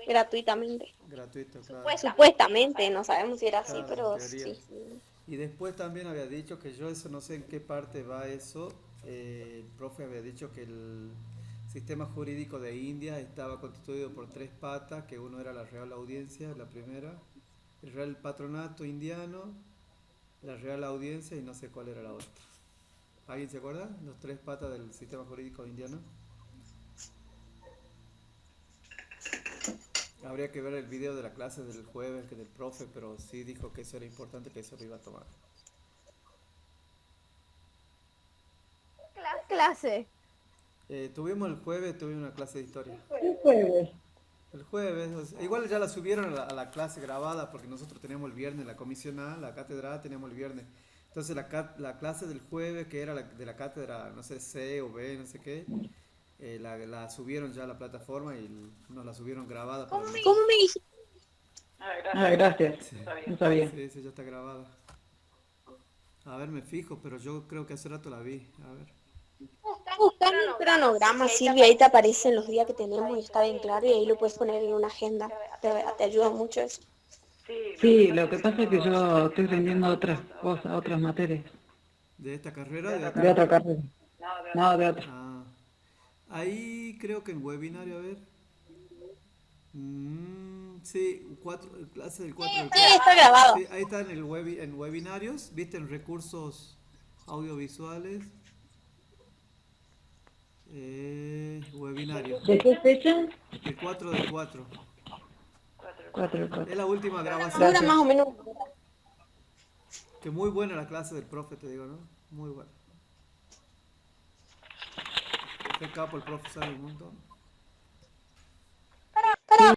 Speaker 3: Gratuitamente.
Speaker 2: gratuito, claro.
Speaker 3: Supuestamente, no sabemos si era así,
Speaker 2: Claro,
Speaker 3: pero
Speaker 2: en teoría.
Speaker 3: sí.
Speaker 2: Y después también había dicho que yo eso no sé en qué parte va eso. El profe había dicho que el sistema jurídico de India estaba constituido por tres patas, que uno era la Real Audiencia, la primera, el Real Patronato Indiano, la Real Audiencia y no sé cuál era la otra. ¿Alguien se acuerda? Los tres patas del sistema jurídico indiano. Habría que ver el video de la clase del jueves que del profe, pero sí dijo que eso era importante, que eso lo iba a tomar.
Speaker 1: Clase.
Speaker 2: Tuvimos una clase de historia.
Speaker 5: El jueves.
Speaker 2: El jueves, o sea, igual ya la subieron a la clase grabada porque nosotros teníamos el viernes la comisión A, la cátedra A teníamos el viernes. Entonces la clase del jueves, que era de la cátedra, no sé, C o B, no sé qué, la subieron ya a la plataforma y nos la subieron grabada para ver.
Speaker 3: ¿Cómo me dijiste?
Speaker 5: Ah, gracias.
Speaker 2: Sí,
Speaker 5: No sabía.
Speaker 2: sí, sí, ya está grabada. A ver, me fijo, pero yo creo que hace rato la vi. A ver.
Speaker 3: Buscar el cronograma, Silvia, ahí te aparecen los días que tenemos y está bien claro y ahí lo puedes poner en una agenda. Te ayuda mucho eso.
Speaker 5: Sí, lo que pasa es que yo estoy rindiendo otras cosas, otras materias.
Speaker 2: ¿De esta carrera? ¿De
Speaker 5: De
Speaker 2: otra?
Speaker 5: otra carrera. No, de otra.
Speaker 2: Ah, ahí creo que en webinario, a ver. Sí, clase del 4 del
Speaker 3: Sí,
Speaker 2: 4.
Speaker 3: está grabado.
Speaker 2: Sí, ahí está en en webinarios, viste, en recursos audiovisuales. Webinario.
Speaker 5: ¿De qué fecha?
Speaker 2: El 4 del 4.
Speaker 5: 4 de
Speaker 2: Es
Speaker 5: 4.
Speaker 2: la última
Speaker 3: Dura
Speaker 2: grabación.
Speaker 3: más o menos.
Speaker 2: Que muy buena la clase del profe, te digo, ¿no? Muy buena. Qué capo el profe, sabe un montón.